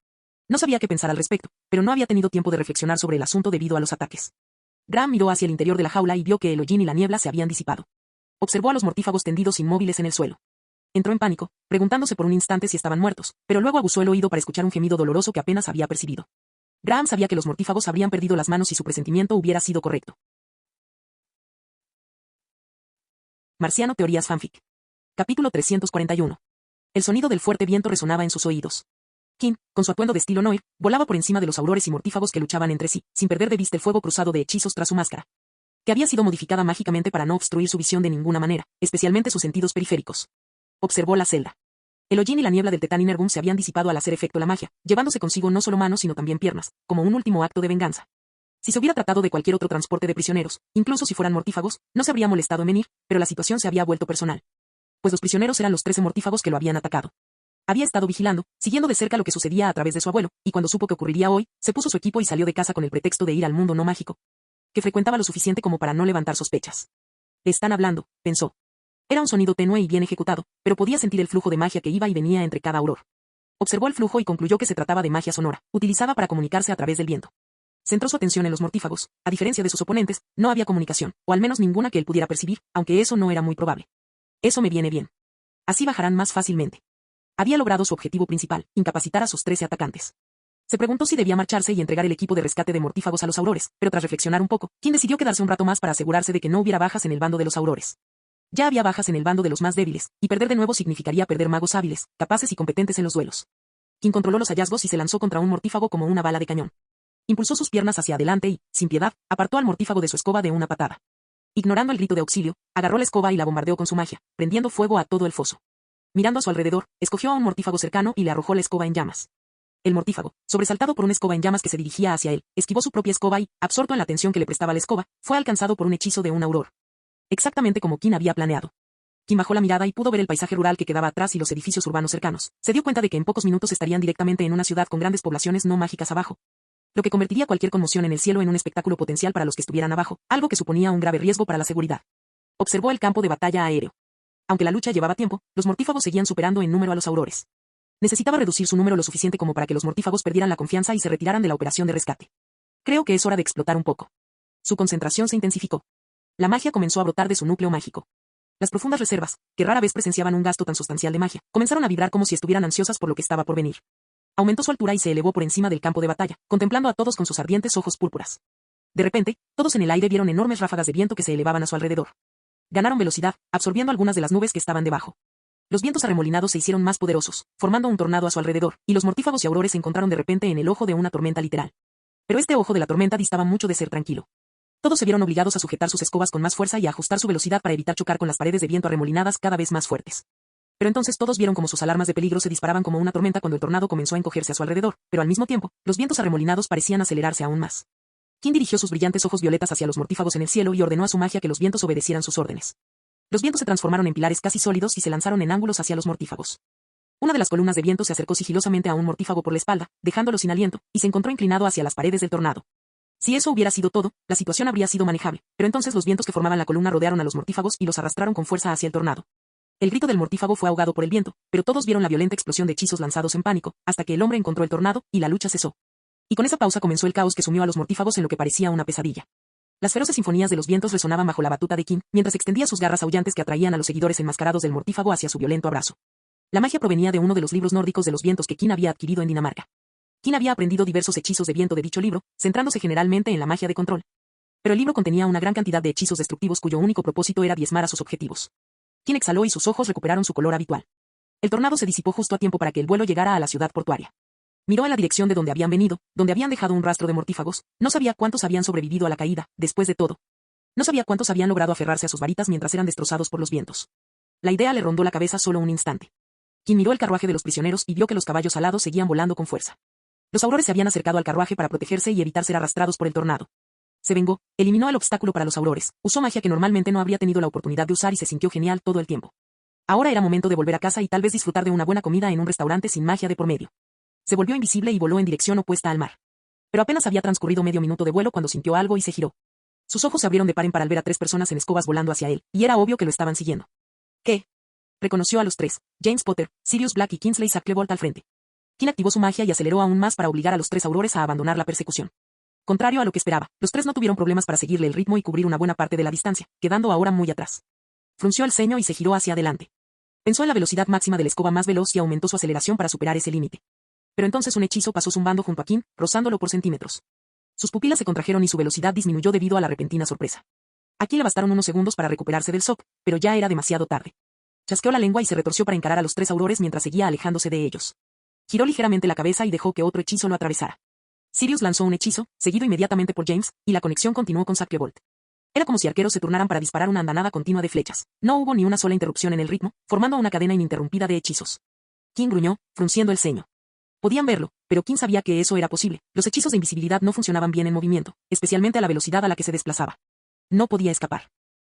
No sabía qué pensar al respecto, pero no había tenido tiempo de reflexionar sobre el asunto debido a los ataques. Graham miró hacia el interior de la jaula y vio que el hollín y la niebla se habían disipado. Observó a los mortífagos tendidos inmóviles en el suelo. Entró en pánico, preguntándose por un instante si estaban muertos, pero luego aguzó el oído para escuchar un gemido doloroso que apenas había percibido. Graham sabía que los mortífagos habrían perdido las manos si su presentimiento hubiera sido correcto. Marciano Teorías Fanfic. Capítulo 341. El sonido del fuerte viento resonaba en sus oídos. Kim, con su atuendo de estilo noir, volaba por encima de los aurores y mortífagos que luchaban entre sí, sin perder de vista el fuego cruzado de hechizos tras su máscara, que había sido modificada mágicamente para no obstruir su visión de ninguna manera, especialmente sus sentidos periféricos. Observó la celda. El hollín y la niebla del Tetán Inergum se habían disipado al hacer efecto la magia, llevándose consigo no solo manos sino también piernas, como un último acto de venganza. Si se hubiera tratado de cualquier otro transporte de prisioneros, incluso si fueran mortífagos, no se habría molestado en venir, pero la situación se había vuelto personal. Pues los prisioneros eran los 13 mortífagos que lo habían atacado. Había estado vigilando, siguiendo de cerca lo que sucedía a través de su abuelo, y cuando supo que ocurriría hoy, se puso su equipo y salió de casa con el pretexto de ir al mundo no mágico, que frecuentaba lo suficiente como para no levantar sospechas. Le están hablando, pensó. Era un sonido tenue y bien ejecutado, pero podía sentir el flujo de magia que iba y venía entre cada auror. Observó el flujo y concluyó que se trataba de magia sonora, utilizada para comunicarse a través del viento. Centró su atención en los mortífagos. A diferencia de sus oponentes, no había comunicación, o al menos ninguna que él pudiera percibir, aunque eso no era muy probable. Eso me viene bien. Así bajarán más fácilmente. Había logrado su objetivo principal, incapacitar a sus 13 atacantes. Se preguntó si debía marcharse y entregar el equipo de rescate de mortífagos a los aurores, pero tras reflexionar un poco, Kim decidió quedarse un rato más para asegurarse de que no hubiera bajas en el bando de los aurores. Ya había bajas en el bando de los más débiles, y perder de nuevo significaría perder magos hábiles, capaces y competentes en los duelos. Kim controló los hallazgos y se lanzó contra un mortífago como una bala de cañón. Impulsó sus piernas hacia adelante y, sin piedad, apartó al mortífago de su escoba de una patada. Ignorando el grito de auxilio, agarró la escoba y la bombardeó con su magia, prendiendo fuego a todo el foso. Mirando a su alrededor, escogió a un mortífago cercano y le arrojó la escoba en llamas. El mortífago, sobresaltado por una escoba en llamas que se dirigía hacia él, esquivó su propia escoba y, absorto en la atención que le prestaba la escoba, fue alcanzado por un hechizo de un auror. Exactamente como Kim había planeado. Kim bajó la mirada y pudo ver el paisaje rural que quedaba atrás y los edificios urbanos cercanos. Se dio cuenta de que en pocos minutos estarían directamente en una ciudad con grandes poblaciones no mágicas abajo, lo que convertiría cualquier conmoción en el cielo en un espectáculo potencial para los que estuvieran abajo, algo que suponía un grave riesgo para la seguridad. Observó el campo de batalla aéreo. Aunque la lucha llevaba tiempo, los mortífagos seguían superando en número a los aurores. Necesitaba reducir su número lo suficiente como para que los mortífagos perdieran la confianza y se retiraran de la operación de rescate. Creo que es hora de explotar un poco. Su concentración se intensificó. La magia comenzó a brotar de su núcleo mágico. Las profundas reservas, que rara vez presenciaban un gasto tan sustancial de magia, comenzaron a vibrar como si estuvieran ansiosas por lo que estaba por venir. Aumentó su altura y se elevó por encima del campo de batalla, contemplando a todos con sus ardientes ojos púrpuras. De repente, todos en el aire vieron enormes ráfagas de viento que se elevaban a su alrededor. Ganaron velocidad, absorbiendo algunas de las nubes que estaban debajo. Los vientos arremolinados se hicieron más poderosos, formando un tornado a su alrededor, y los mortífagos y aurores se encontraron de repente en el ojo de una tormenta literal. Pero este ojo de la tormenta distaba mucho de ser tranquilo. Todos se vieron obligados a sujetar sus escobas con más fuerza y a ajustar su velocidad para evitar chocar con las paredes de viento arremolinadas cada vez más fuertes. Pero entonces todos vieron como sus alarmas de peligro se disparaban como una tormenta cuando el tornado comenzó a encogerse a su alrededor, pero al mismo tiempo, los vientos arremolinados parecían acelerarse aún más. Kim dirigió sus brillantes ojos violetas hacia los mortífagos en el cielo y ordenó a su magia que los vientos obedecieran sus órdenes. Los vientos se transformaron en pilares casi sólidos y se lanzaron en ángulos hacia los mortífagos. Una de las columnas de viento se acercó sigilosamente a un mortífago por la espalda, dejándolo sin aliento, y se encontró inclinado hacia las paredes del tornado. Si eso hubiera sido todo, la situación habría sido manejable, pero entonces los vientos que formaban la columna rodearon a los mortífagos y los arrastraron con fuerza hacia el tornado. El grito del mortífago fue ahogado por el viento, pero todos vieron la violenta explosión de hechizos lanzados en pánico, hasta que el hombre encontró el tornado, y la lucha cesó. Y con esa pausa comenzó el caos que sumió a los mortífagos en lo que parecía una pesadilla. Las feroces sinfonías de los vientos resonaban bajo la batuta de Kim, mientras extendía sus garras aullantes que atraían a los seguidores enmascarados del mortífago hacia su violento abrazo. La magia provenía de uno de los libros nórdicos de los vientos que Kim había adquirido en Dinamarca. Kim había aprendido diversos hechizos de viento de dicho libro, centrándose generalmente en la magia de control. Pero el libro contenía una gran cantidad de hechizos destructivos cuyo único propósito era diezmar a sus objetivos. Kim exhaló y sus ojos recuperaron su color habitual. El tornado se disipó justo a tiempo para que el vuelo llegara a la ciudad portuaria. Miró en la dirección de donde habían venido, donde habían dejado un rastro de mortífagos. No sabía cuántos habían sobrevivido a la caída, después de todo. No sabía cuántos habían logrado aferrarse a sus varitas mientras eran destrozados por los vientos. La idea le rondó la cabeza solo un instante. Kim miró el carruaje de los prisioneros y vio que los caballos alados seguían volando con fuerza. Los aurores se habían acercado al carruaje para protegerse y evitar ser arrastrados por el tornado. Se vengó, eliminó el obstáculo para los aurores, usó magia que normalmente no habría tenido la oportunidad de usar y se sintió genial todo el tiempo. Ahora era momento de volver a casa y tal vez disfrutar de una buena comida en un restaurante sin magia de por medio. Se volvió invisible y voló en dirección opuesta al mar. Pero apenas había transcurrido medio minuto de vuelo cuando sintió algo y se giró. Sus ojos se abrieron de par en par al ver a 3 personas en escobas volando hacia él, y era obvio que lo estaban siguiendo. ¿Qué? Reconoció a los 3, James Potter, Sirius Black y Kingsley Shacklebolt al frente. Kim activó su magia y aceleró aún más para obligar a los 3 aurores a abandonar la persecución. Contrario a lo que esperaba, los tres no tuvieron problemas para seguirle el ritmo y cubrir una buena parte de la distancia, quedando ahora muy atrás. Frunció el ceño y se giró hacia adelante. Pensó en la velocidad máxima de la escoba más veloz y aumentó su aceleración para superar ese límite. Pero entonces un hechizo pasó zumbando junto a Kim, rozándolo por centímetros. Sus pupilas se contrajeron y su velocidad disminuyó debido a la repentina sorpresa. A Kim le bastaron unos segundos para recuperarse del shock, pero ya era demasiado tarde. Chasqueó la lengua y se retorció para encarar a los tres aurores mientras seguía alejándose de ellos. Giró ligeramente la cabeza y dejó que otro hechizo lo atravesara. Sirius lanzó un hechizo, seguido inmediatamente por James, y la conexión continuó con Shacklebolt. Era como si arqueros se turnaran para disparar una andanada continua de flechas. No hubo ni una sola interrupción en el ritmo, formando una cadena ininterrumpida de hechizos. Kim gruñó, frunciendo el ceño. Podían verlo, pero Kim sabía que eso era posible. Los hechizos de invisibilidad no funcionaban bien en movimiento, especialmente a la velocidad a la que se desplazaba. No podía escapar.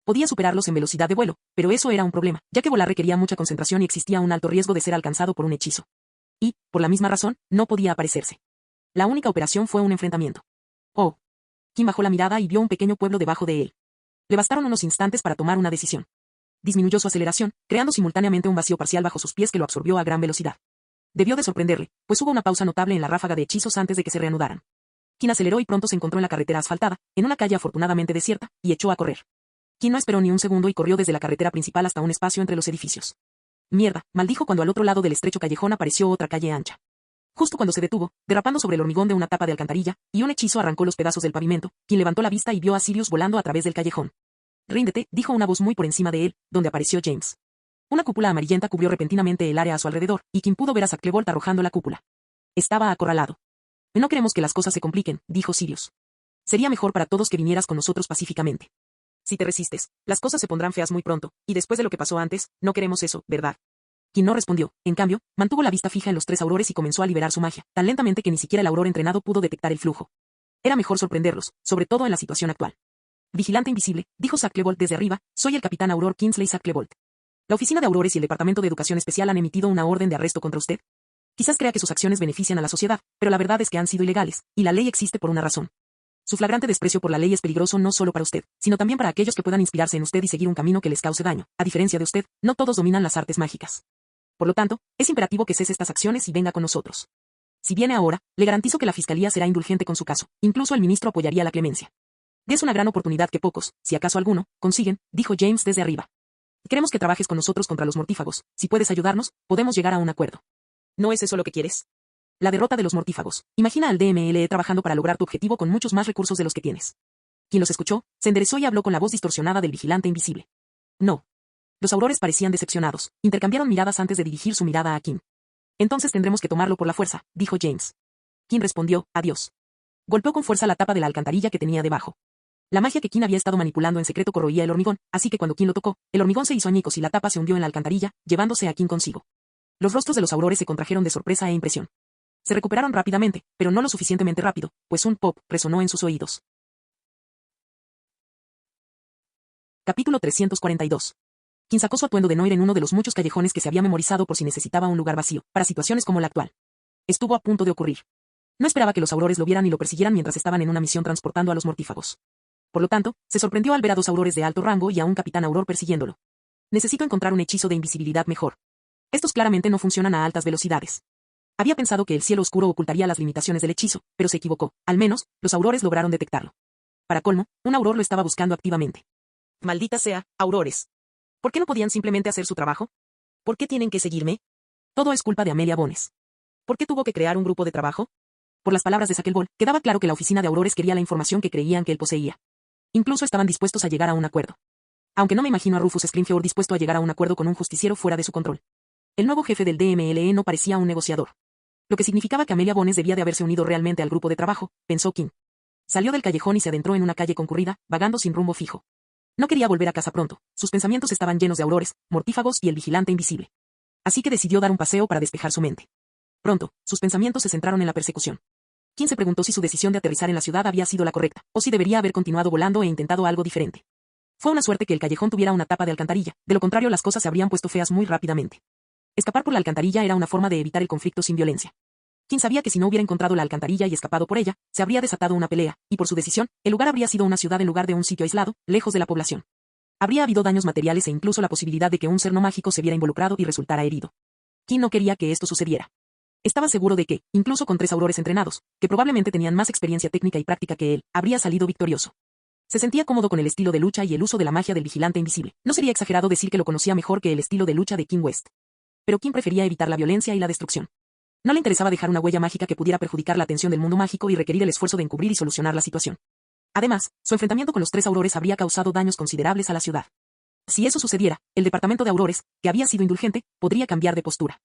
Podía superarlos en velocidad de vuelo, pero eso era un problema, ya que volar requería mucha concentración y existía un alto riesgo de ser alcanzado por un hechizo. Y, por la misma razón, no podía aparecerse. La única operación fue un enfrentamiento. Oh. Kim bajó la mirada y vio un pequeño pueblo debajo de él. Le bastaron unos instantes para tomar una decisión. Disminuyó su aceleración, creando simultáneamente un vacío parcial bajo sus pies que lo absorbió a gran velocidad. Debió de sorprenderle, pues hubo una pausa notable en la ráfaga de hechizos antes de que se reanudaran. Kim aceleró y pronto se encontró en la carretera asfaltada, en una calle afortunadamente desierta, y echó a correr. Kim no esperó ni un segundo y corrió desde la carretera principal hasta un espacio entre los edificios. Mierda, maldijo cuando al otro lado del estrecho callejón apareció otra calle ancha. Justo cuando se detuvo, derrapando sobre el hormigón de una tapa de alcantarilla, y un hechizo arrancó los pedazos del pavimento, Kim levantó la vista y vio a Sirius volando a través del callejón. Ríndete, dijo una voz muy por encima de él, donde apareció James. Una cúpula amarillenta cubrió repentinamente el área a su alrededor, y Kim pudo ver a Shacklebolt arrojando la cúpula. Estaba acorralado. No queremos que las cosas se compliquen, dijo Sirius. Sería mejor para todos que vinieras con nosotros pacíficamente. Si te resistes, las cosas se pondrán feas muy pronto, y después de lo que pasó antes, no queremos eso, ¿verdad? Kim no respondió, en cambio, mantuvo la vista fija en los tres aurores y comenzó a liberar su magia, tan lentamente que ni siquiera el auror entrenado pudo detectar el flujo. Era mejor sorprenderlos, sobre todo en la situación actual. Vigilante invisible, dijo Shacklebolt desde arriba, soy el capitán Auror Kingsley Shacklebolt. La oficina de aurores y el departamento de educación especial han emitido una orden de arresto contra usted. Quizás crea que sus acciones benefician a la sociedad, pero la verdad es que han sido ilegales, y la ley existe por una razón. Su flagrante desprecio por la ley es peligroso no solo para usted, sino también para aquellos que puedan inspirarse en usted y seguir un camino que les cause daño. A diferencia de usted, no todos dominan las artes mágicas. Por lo tanto, es imperativo que cese estas acciones y venga con nosotros. Si viene ahora, le garantizo que la fiscalía será indulgente con su caso, incluso el ministro apoyaría la clemencia. Es una gran oportunidad que pocos, si acaso alguno, consiguen, dijo James desde arriba. Queremos que trabajes con nosotros contra los mortífagos. Si puedes ayudarnos, podemos llegar a un acuerdo. ¿No es eso lo que quieres? La derrota de los mortífagos. Imagina al DMLE trabajando para lograr tu objetivo con muchos más recursos de los que tienes. Quien los escuchó, se enderezó y habló con la voz distorsionada del vigilante invisible. No. Los aurores parecían decepcionados, intercambiaron miradas antes de dirigir su mirada a Kim. Entonces tendremos que tomarlo por la fuerza, dijo James. Kim respondió, adiós. Golpeó con fuerza la tapa de la alcantarilla que tenía debajo. La magia que Kim había estado manipulando en secreto corroía el hormigón, así que cuando Kim lo tocó, el hormigón se hizo añicos y la tapa se hundió en la alcantarilla, llevándose a Kim consigo. Los rostros de los aurores se contrajeron de sorpresa e impresión. Se recuperaron rápidamente, pero no lo suficientemente rápido, pues un pop resonó en sus oídos. Capítulo 342. Kim sacó su atuendo de Noir en uno de los muchos callejones que se había memorizado por si necesitaba un lugar vacío, para situaciones como la actual. Estuvo a punto de ocurrir. No esperaba que los aurores lo vieran y lo persiguieran mientras estaban en una misión transportando a los mortífagos. Por lo tanto, se sorprendió al ver a dos aurores de alto rango y a un capitán auror persiguiéndolo. Necesito encontrar un hechizo de invisibilidad mejor. Estos claramente no funcionan a altas velocidades. Había pensado que el cielo oscuro ocultaría las limitaciones del hechizo, pero se equivocó. Al menos, los aurores lograron detectarlo. Para colmo, un auror lo estaba buscando activamente. Maldita sea, aurores. ¿Por qué no podían simplemente hacer su trabajo? ¿Por qué tienen que seguirme? Todo es culpa de Amelia Bones. ¿Por qué tuvo que crear un grupo de trabajo? Por las palabras de Shacklebolt, quedaba claro que la oficina de aurores quería la información que creían que él poseía. Incluso estaban dispuestos a llegar a un acuerdo. Aunque no me imagino a Rufus Scrimgeour dispuesto a llegar a un acuerdo con un justiciero fuera de su control. El nuevo jefe del DMLE no parecía un negociador. Lo que significaba que Amelia Bones debía de haberse unido realmente al grupo de trabajo, pensó Kim. Salió del callejón y se adentró en una calle concurrida, vagando sin rumbo fijo. No quería volver a casa pronto, sus pensamientos estaban llenos de aurores, mortífagos y el vigilante invisible. Así que decidió dar un paseo para despejar su mente. Pronto, sus pensamientos se centraron en la persecución. Kim se preguntó si su decisión de aterrizar en la ciudad había sido la correcta, o si debería haber continuado volando e intentado algo diferente. Fue una suerte que el callejón tuviera una tapa de alcantarilla, de lo contrario las cosas se habrían puesto feas muy rápidamente. Escapar por la alcantarilla era una forma de evitar el conflicto sin violencia. Kim sabía que si no hubiera encontrado la alcantarilla y escapado por ella, se habría desatado una pelea, y por su decisión, el lugar habría sido una ciudad en lugar de un sitio aislado, lejos de la población. Habría habido daños materiales e incluso la posibilidad de que un ser no mágico se viera involucrado y resultara herido. Kim no quería que esto sucediera. Estaba seguro de que, incluso con 3 aurores entrenados, que probablemente tenían más experiencia técnica y práctica que él, habría salido victorioso. Se sentía cómodo con el estilo de lucha y el uso de la magia del vigilante invisible. No sería exagerado decir que lo conocía mejor que el estilo de lucha de King West. Pero Kim prefería evitar la violencia y la destrucción. No le interesaba dejar una huella mágica que pudiera perjudicar la atención del mundo mágico y requerir el esfuerzo de encubrir y solucionar la situación. Además, su enfrentamiento con los 3 aurores habría causado daños considerables a la ciudad. Si eso sucediera, el departamento de aurores, que había sido indulgente, podría cambiar de postura.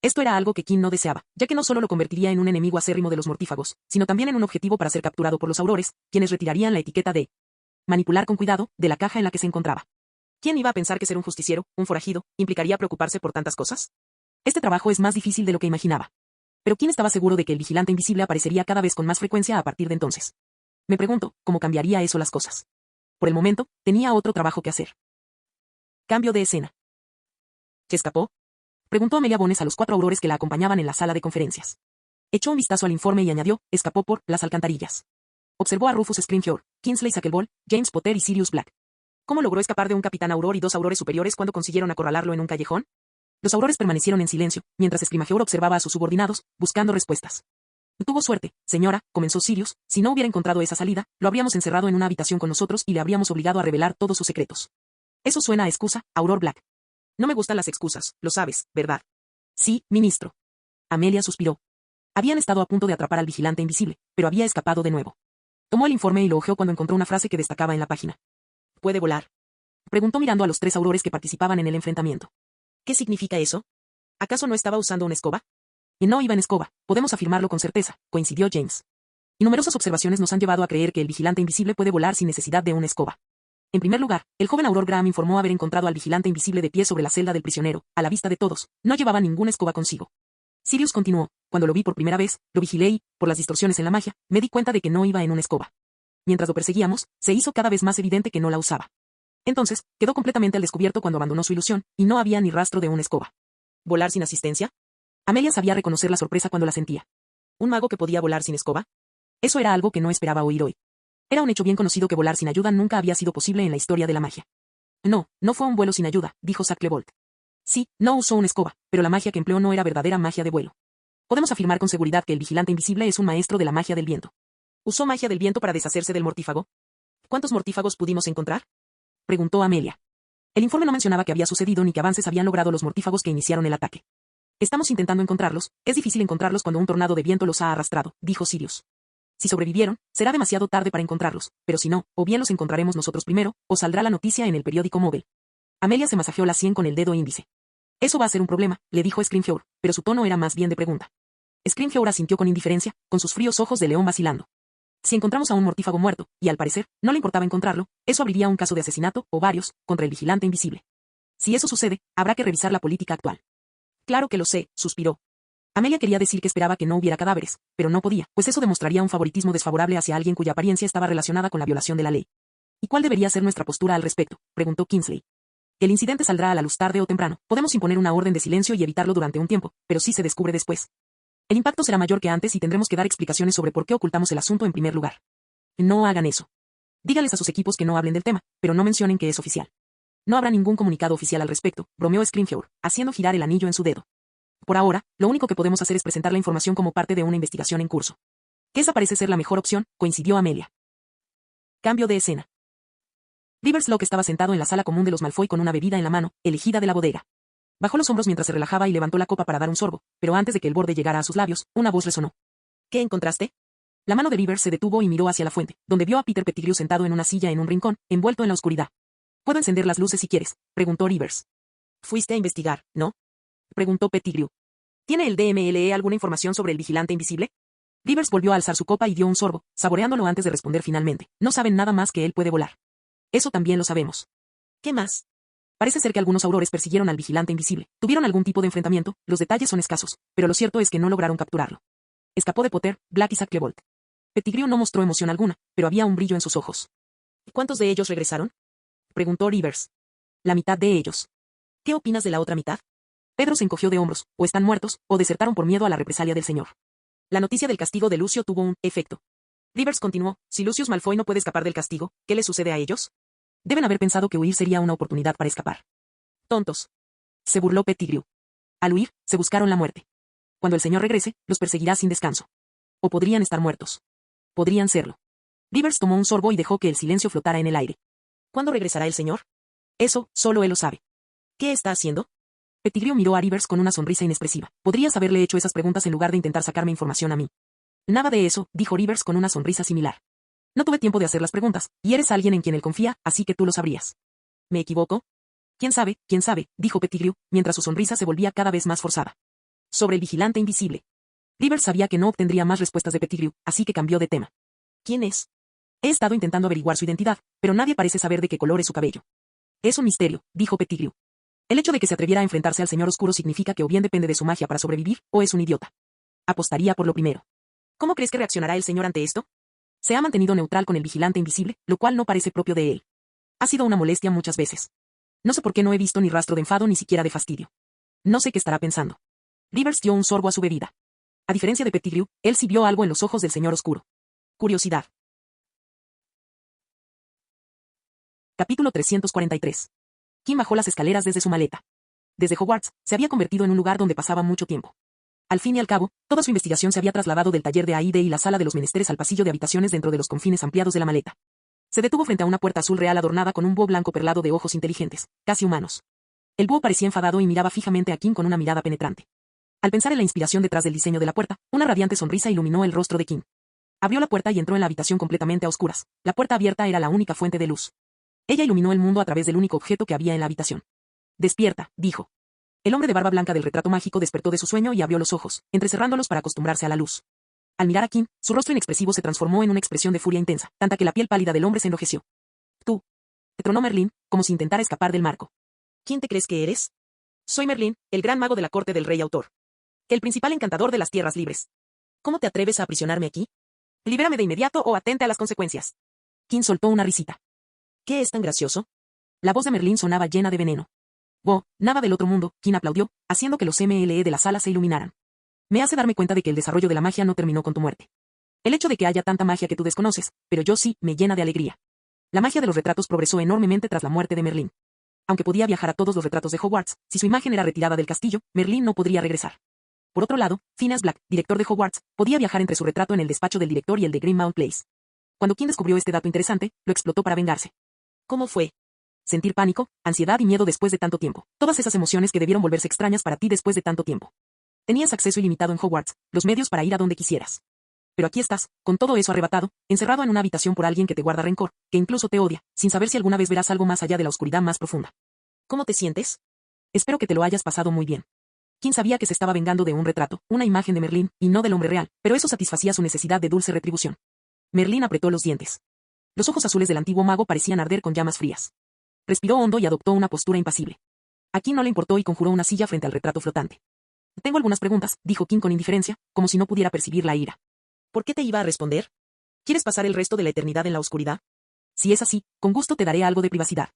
Esto era algo que Kim no deseaba, ya que no solo lo convertiría en un enemigo acérrimo de los mortífagos, sino también en un objetivo para ser capturado por los aurores, quienes retirarían la etiqueta de manipular con cuidado de la caja en la que se encontraba. ¿Quién iba a pensar que ser un justiciero, un forajido, implicaría preocuparse por tantas cosas? Este trabajo es más difícil de lo que imaginaba. Pero Kim estaba seguro de que el vigilante invisible aparecería cada vez con más frecuencia a partir de entonces. Me pregunto, ¿cómo cambiaría eso las cosas? Por el momento, tenía otro trabajo que hacer. Cambio de escena. ¿Se escapó? Preguntó Amelia Bones a los 4 aurores que la acompañaban en la sala de conferencias. Echó un vistazo al informe y añadió, escapó por las alcantarillas. Observó a Rufus Scrimgeour, Kingsley Shacklebolt, James Potter y Sirius Black. ¿Cómo logró escapar de un capitán auror y 2 aurores superiores cuando consiguieron acorralarlo en un callejón? Los aurores permanecieron en silencio, mientras Scrimgeour observaba a sus subordinados, buscando respuestas. Tuvo suerte, señora, comenzó Sirius, si no hubiera encontrado esa salida, lo habríamos encerrado en una habitación con nosotros y le habríamos obligado a revelar todos sus secretos. Eso suena a excusa, Auror Black. No me gustan las excusas, lo sabes, ¿verdad? Sí, ministro. Amelia suspiró. Habían estado a punto de atrapar al vigilante invisible, pero había escapado de nuevo. Tomó el informe y lo hojeó cuando encontró una frase que destacaba en la página. ¿Puede volar? Preguntó mirando a los 3 aurores que participaban en el enfrentamiento. ¿Qué significa eso? ¿Acaso no estaba usando una escoba? Y no iba en escoba, podemos afirmarlo con certeza, coincidió James. Y numerosas observaciones nos han llevado a creer que el vigilante invisible puede volar sin necesidad de una escoba. En primer lugar, el joven Auror Graham informó haber encontrado al vigilante invisible de pie sobre la celda del prisionero, a la vista de todos, no llevaba ninguna escoba consigo. Sirius continuó, cuando lo vi por primera vez, lo vigilé y, por las distorsiones en la magia, me di cuenta de que no iba en una escoba. Mientras lo perseguíamos, se hizo cada vez más evidente que no la usaba. Entonces, quedó completamente al descubierto cuando abandonó su ilusión, y no había ni rastro de una escoba. ¿Volar sin asistencia? Amelia sabía reconocer la sorpresa cuando la sentía. ¿Un mago que podía volar sin escoba? Eso era algo que no esperaba oír hoy. Era un hecho bien conocido que volar sin ayuda nunca había sido posible en la historia de la magia. No, no fue un vuelo sin ayuda, dijo Shacklebolt. Sí, no usó una escoba, pero la magia que empleó no era verdadera magia de vuelo. Podemos afirmar con seguridad que el vigilante invisible es un maestro de la magia del viento. ¿Usó magia del viento para deshacerse del mortífago? ¿Cuántos mortífagos pudimos encontrar? Preguntó Amelia. El informe no mencionaba que había sucedido ni que avances habían logrado los mortífagos que iniciaron el ataque. Estamos intentando encontrarlos, es difícil encontrarlos cuando un tornado de viento los ha arrastrado, dijo Sirius. Si sobrevivieron, será demasiado tarde para encontrarlos, pero si no, o bien los encontraremos nosotros primero, o saldrá la noticia en el periódico móvil. Amelia se masajeó la sien con el dedo índice. Eso va a ser un problema, le dijo Scrimgeour, pero su tono era más bien de pregunta. Scrimgeour asintió con indiferencia, con sus fríos ojos de león vacilando. Si encontramos a un mortífago muerto, y al parecer, no le importaba encontrarlo, eso abriría un caso de asesinato, o varios, contra el vigilante invisible. Si eso sucede, habrá que revisar la política actual. Claro que lo sé, suspiró. Amelia quería decir que esperaba que no hubiera cadáveres, pero no podía, pues eso demostraría un favoritismo desfavorable hacia alguien cuya apariencia estaba relacionada con la violación de la ley. ¿Y cuál debería ser nuestra postura al respecto?, preguntó Kingsley. El incidente saldrá a la luz tarde o temprano, podemos imponer una orden de silencio y evitarlo durante un tiempo, pero si se descubre después. El impacto será mayor que antes y tendremos que dar explicaciones sobre por qué ocultamos el asunto en primer lugar. No hagan eso. Dígales a sus equipos que no hablen del tema, pero no mencionen que es oficial. No habrá ningún comunicado oficial al respecto, bromeó Scrimgeour, haciendo girar el anillo en su dedo. Por ahora, lo único que podemos hacer es presentar la información como parte de una investigación en curso. Que esa parece ser la mejor opción, coincidió Amelia. Cambio de escena. Rivers Locke estaba sentado en la sala común de los Malfoy con una bebida en la mano, elegida de la bodega. Bajó los hombros mientras se relajaba y levantó la copa para dar un sorbo, pero antes de que el borde llegara a sus labios, una voz resonó. ¿Qué encontraste? La mano de Rivers se detuvo y miró hacia la fuente, donde vio a Peter Pettigrew sentado en una silla en un rincón, envuelto en la oscuridad. ¿Puedo encender las luces si quieres?, preguntó Rivers. Fuiste a investigar, ¿no?, preguntó Pettigrew. ¿Tiene el DMLE alguna información sobre el vigilante invisible? Rivers volvió a alzar su copa y dio un sorbo, saboreándolo antes de responder finalmente. No saben nada más que él puede volar. Eso también lo sabemos. ¿Qué más? Parece ser que algunos aurores persiguieron al vigilante invisible. Tuvieron algún tipo de enfrentamiento, los detalles son escasos, pero lo cierto es que no lograron capturarlo. Escapó de Potter, Black y Shacklebolt. Pettigrew no mostró emoción alguna, pero había un brillo en sus ojos. ¿Cuántos de ellos regresaron?, preguntó Rivers. La mitad de ellos. ¿Qué opinas de la otra mitad? Pedro se encogió de hombros, o están muertos, o desertaron por miedo a la represalia del señor. La noticia del castigo de Lucio tuvo un efecto. Rivers continuó, si Lucius Malfoy no puede escapar del castigo, ¿qué le sucede a ellos? Deben haber pensado que huir sería una oportunidad para escapar. Tontos. Se burló Pettigrew. Al huir, se buscaron la muerte. Cuando el señor regrese, los perseguirá sin descanso. O podrían estar muertos. Podrían serlo. Rivers tomó un sorbo y dejó que el silencio flotara en el aire. ¿Cuándo regresará el señor? Eso, solo él lo sabe. ¿Qué está haciendo? Pettigrew miró a Rivers con una sonrisa inexpresiva. Podrías haberle hecho esas preguntas en lugar de intentar sacarme información a mí. Nada de eso, dijo Rivers con una sonrisa similar. No tuve tiempo de hacer las preguntas, y eres alguien en quien él confía, así que tú lo sabrías. ¿Me equivoco? Quién sabe, dijo Pettigrew, mientras su sonrisa se volvía cada vez más forzada. Sobre el vigilante invisible. Rivers sabía que no obtendría más respuestas de Pettigrew, así que cambió de tema. ¿Quién es? He estado intentando averiguar su identidad, pero nadie parece saber de qué color es su cabello. Es un misterio, dijo Pettigrew. El hecho de que se atreviera a enfrentarse al señor oscuro significa que o bien depende de su magia para sobrevivir, o es un idiota. Apostaría por lo primero. ¿Cómo crees que reaccionará el señor ante esto? Se ha mantenido neutral con el vigilante invisible, lo cual no parece propio de él. Ha sido una molestia muchas veces. No sé por qué no he visto ni rastro de enfado ni siquiera de fastidio. No sé qué estará pensando. Rivers dio un sorbo a su bebida. A diferencia de Pettigrew, él sí vio algo en los ojos del señor oscuro. Curiosidad. Capítulo 343. Kim bajó las escaleras desde su maleta. Desde Hogwarts, se había convertido en un lugar donde pasaba mucho tiempo. Al fin y al cabo, toda su investigación se había trasladado del taller de Aide y la sala de los menesteres al pasillo de habitaciones dentro de los confines ampliados de la maleta. Se detuvo frente a una puerta azul real adornada con un búho blanco perlado de ojos inteligentes, casi humanos. El búho parecía enfadado y miraba fijamente a Kim con una mirada penetrante. Al pensar en la inspiración detrás del diseño de la puerta, una radiante sonrisa iluminó el rostro de Kim. Abrió la puerta y entró en la habitación completamente a oscuras. La puerta abierta era la única fuente de luz. Ella iluminó el mundo a través del único objeto que había en la habitación. Despierta, dijo. El hombre de barba blanca del retrato mágico despertó de su sueño y abrió los ojos, entrecerrándolos para acostumbrarse a la luz. Al mirar a Kim, su rostro inexpresivo se transformó en una expresión de furia intensa, tanta que la piel pálida del hombre se enrojeció. Tú. Tronó Merlín, como si intentara escapar del marco. ¿Quién te crees que eres? Soy Merlín, el gran mago de la corte del rey autor. El principal encantador de las tierras libres. ¿Cómo te atreves a aprisionarme aquí? Libérame de inmediato o atente a las consecuencias. Kim soltó una risita. ¿Qué es tan gracioso? La voz de Merlín sonaba llena de veneno. Wow, nada del otro mundo, Kim aplaudió, haciendo que los MLE de la sala se iluminaran. Me hace darme cuenta de que el desarrollo de la magia no terminó con tu muerte. El hecho de que haya tanta magia que tú desconoces, pero yo sí, me llena de alegría. La magia de los retratos progresó enormemente tras la muerte de Merlín. Aunque podía viajar a todos los retratos de Hogwarts, si su imagen era retirada del castillo, Merlín no podría regresar. Por otro lado, Phineas Black, director de Hogwarts, podía viajar entre su retrato en el despacho del director y el de Grimmauld Place. Cuando Kim descubrió este dato interesante, lo explotó para vengarse. ¿Cómo fue? Sentir pánico, ansiedad y miedo después de tanto tiempo. Todas esas emociones que debieron volverse extrañas para ti después de tanto tiempo. Tenías acceso ilimitado en Hogwarts, los medios para ir a donde quisieras. Pero aquí estás, con todo eso arrebatado, encerrado en una habitación por alguien que te guarda rencor, que incluso te odia, sin saber si alguna vez verás algo más allá de la oscuridad más profunda. ¿Cómo te sientes? Espero que te lo hayas pasado muy bien. Kim sabía que se estaba vengando de un retrato, una imagen de Merlín, y no del hombre real, pero eso satisfacía su necesidad de dulce retribución. Merlín apretó los dientes. Los ojos azules del antiguo mago parecían arder con llamas frías. Respiró hondo y adoptó una postura impasible. A Kim no le importó y conjuró una silla frente al retrato flotante. Tengo algunas preguntas, dijo Kim con indiferencia, como si no pudiera percibir la ira. ¿Por qué te iba a responder? ¿Quieres pasar el resto de la eternidad en la oscuridad? Si es así, con gusto te daré algo de privacidad.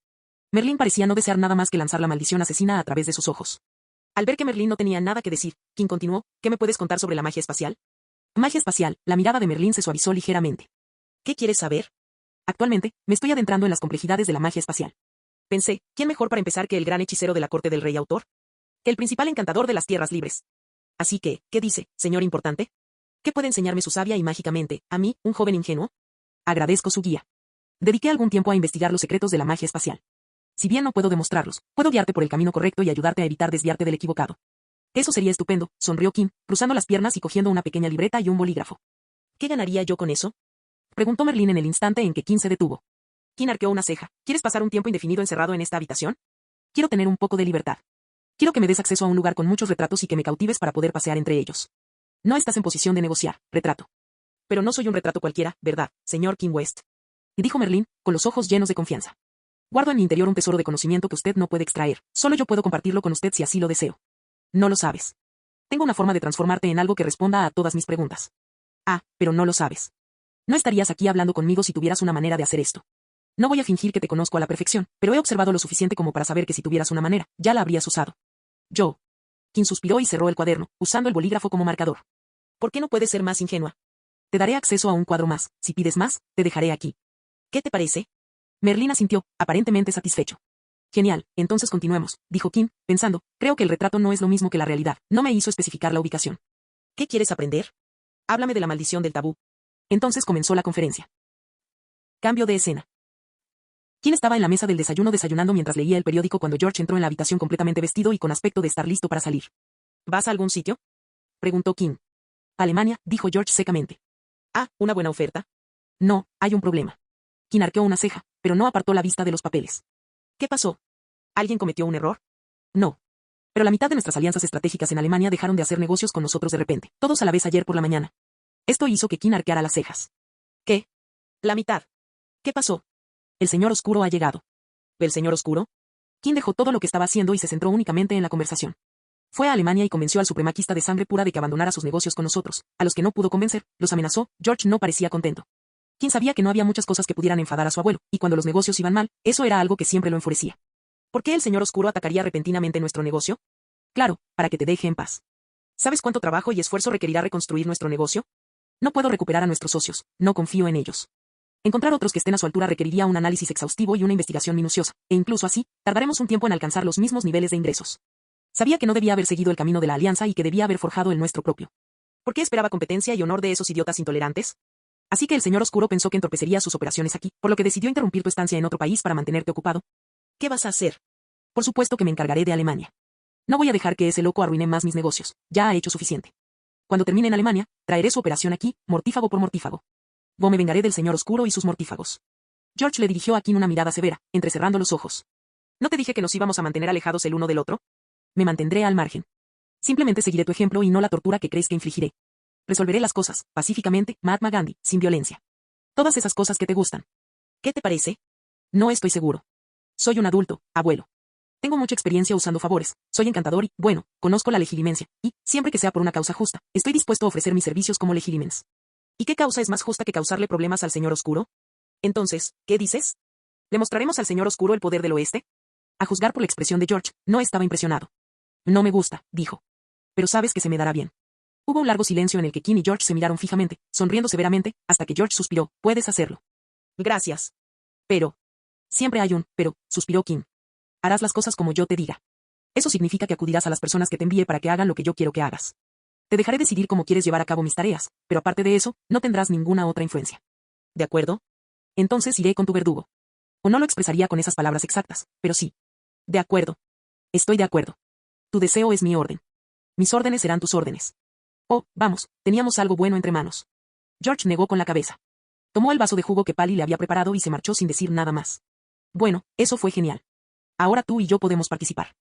Merlín parecía no desear nada más que lanzar la maldición asesina a través de sus ojos. Al ver que Merlín no tenía nada que decir, Kim continuó, ¿qué me puedes contar sobre la magia espacial? Magia espacial, la mirada de Merlín se suavizó ligeramente. ¿Qué quieres saber? Actualmente, me estoy adentrando en las complejidades de la magia espacial. Pensé, ¿quién mejor para empezar que el gran hechicero de la corte del rey autor? Que el principal encantador de las tierras libres. Así que, ¿qué dice, señor importante? ¿Qué puede enseñarme su sabia y mágicamente, a mí, un joven ingenuo? Agradezco su guía. Dediqué algún tiempo a investigar los secretos de la magia espacial. Si bien no puedo demostrarlos, puedo guiarte por el camino correcto y ayudarte a evitar desviarte del equivocado. Eso sería estupendo, sonrió Kim, cruzando las piernas y cogiendo una pequeña libreta y un bolígrafo. ¿Qué ganaría yo con eso? Preguntó Merlín en el instante en que Kim se detuvo. Kim arqueó una ceja. ¿Quieres pasar un tiempo indefinido encerrado en esta habitación? Quiero tener un poco de libertad. Quiero que me des acceso a un lugar con muchos retratos y que me cautives para poder pasear entre ellos. No estás en posición de negociar, retrato. Pero no soy un retrato cualquiera, ¿verdad, señor Kim West? Dijo Merlín, con los ojos llenos de confianza. Guardo en mi interior un tesoro de conocimiento que usted no puede extraer. Solo yo puedo compartirlo con usted si así lo deseo. No lo sabes. Tengo una forma de transformarte en algo que responda a todas mis preguntas. Ah, pero no lo sabes. No estarías aquí hablando conmigo si tuvieras una manera de hacer esto. No voy a fingir que te conozco a la perfección, pero he observado lo suficiente como para saber que si tuvieras una manera, ya la habrías usado. Yo. Kim suspiró y cerró el cuaderno, usando el bolígrafo como marcador. ¿Por qué no puedes ser más ingenua? Te daré acceso a un cuadro más. Si pides más, te dejaré aquí. ¿Qué te parece? Merlín asintió, aparentemente satisfecho. Genial, entonces continuemos, dijo Kim, pensando, creo que el retrato no es lo mismo que la realidad. No me hizo especificar la ubicación. ¿Qué quieres aprender? Háblame de la maldición del tabú. Entonces comenzó la conferencia. Cambio de escena. Kim estaba en la mesa del desayuno desayunando mientras leía el periódico cuando George entró en la habitación completamente vestido y con aspecto de estar listo para salir. ¿Vas a algún sitio? Preguntó Kim. Alemania, dijo George secamente. Ah, una buena oferta. No, hay un problema. Kim arqueó una ceja, pero no apartó la vista de los papeles. ¿Qué pasó? ¿Alguien cometió un error? No. Pero la mitad de nuestras alianzas estratégicas en Alemania dejaron de hacer negocios con nosotros de repente, todos a la vez ayer por la mañana. Esto hizo que Kim arqueara las cejas. ¿Qué? La mitad. ¿Qué pasó? El señor oscuro ha llegado. ¿El señor oscuro? Kim dejó todo lo que estaba haciendo y se centró únicamente en la conversación. Fue a Alemania y convenció al supremaquista de sangre pura de que abandonara sus negocios con nosotros, a los que no pudo convencer, los amenazó. George no parecía contento. Kim sabía que no había muchas cosas que pudieran enfadar a su abuelo, y cuando los negocios iban mal, eso era algo que siempre lo enfurecía. ¿Por qué el señor oscuro atacaría repentinamente nuestro negocio? Claro, para que te deje en paz. ¿Sabes cuánto trabajo y esfuerzo requerirá reconstruir nuestro negocio? No puedo recuperar a nuestros socios, no confío en ellos. Encontrar otros que estén a su altura requeriría un análisis exhaustivo y una investigación minuciosa, e incluso así, tardaremos un tiempo en alcanzar los mismos niveles de ingresos. Sabía que no debía haber seguido el camino de la alianza y que debía haber forjado el nuestro propio. ¿Por qué esperaba competencia y honor de esos idiotas intolerantes? Así que el señor oscuro pensó que entorpecería sus operaciones aquí, por lo que decidió interrumpir tu estancia en otro país para mantenerte ocupado. ¿Qué vas a hacer? Por supuesto que me encargaré de Alemania. No voy a dejar que ese loco arruine más mis negocios, ya ha hecho suficiente. Cuando termine en Alemania, traeré su operación aquí, mortífago por mortífago. Me vengaré del señor oscuro y sus mortífagos. George le dirigió a Kim una mirada severa, entrecerrando los ojos. ¿No te dije que nos íbamos a mantener alejados el uno del otro? Me mantendré al margen. Simplemente seguiré tu ejemplo y no la tortura que crees que infligiré. Resolveré las cosas, pacíficamente, Mahatma Gandhi, sin violencia. Todas esas cosas que te gustan. ¿Qué te parece? No estoy seguro. Soy un adulto, abuelo. Tengo mucha experiencia usando favores, soy encantador y, bueno, conozco la legilimencia, y, siempre que sea por una causa justa, estoy dispuesto a ofrecer mis servicios como legilimens. ¿Y qué causa es más justa que causarle problemas al señor oscuro? Entonces, ¿qué dices? ¿Le mostraremos al señor oscuro el poder del oeste? A juzgar por la expresión de George, no estaba impresionado. No me gusta, dijo. Pero sabes que se me dará bien. Hubo un largo silencio en el que Kim y George se miraron fijamente, sonriendo severamente, hasta que George suspiró. Puedes hacerlo. Gracias. Pero. Siempre hay un, pero, suspiró Kim. Harás las cosas como yo te diga. Eso significa que acudirás a las personas que te envíe para que hagan lo que yo quiero que hagas. Te dejaré decidir cómo quieres llevar a cabo mis tareas, pero aparte de eso, no tendrás ninguna otra influencia. ¿De acuerdo? Entonces iré con tu verdugo. O no lo expresaría con esas palabras exactas, pero sí. De acuerdo. Estoy de acuerdo. Tu deseo es mi orden. Mis órdenes serán tus órdenes. Oh, vamos, teníamos algo bueno entre manos. George negó con la cabeza. Tomó el vaso de jugo que Pally le había preparado y se marchó sin decir nada más. Bueno, eso fue genial. Ahora tú y yo podemos participar.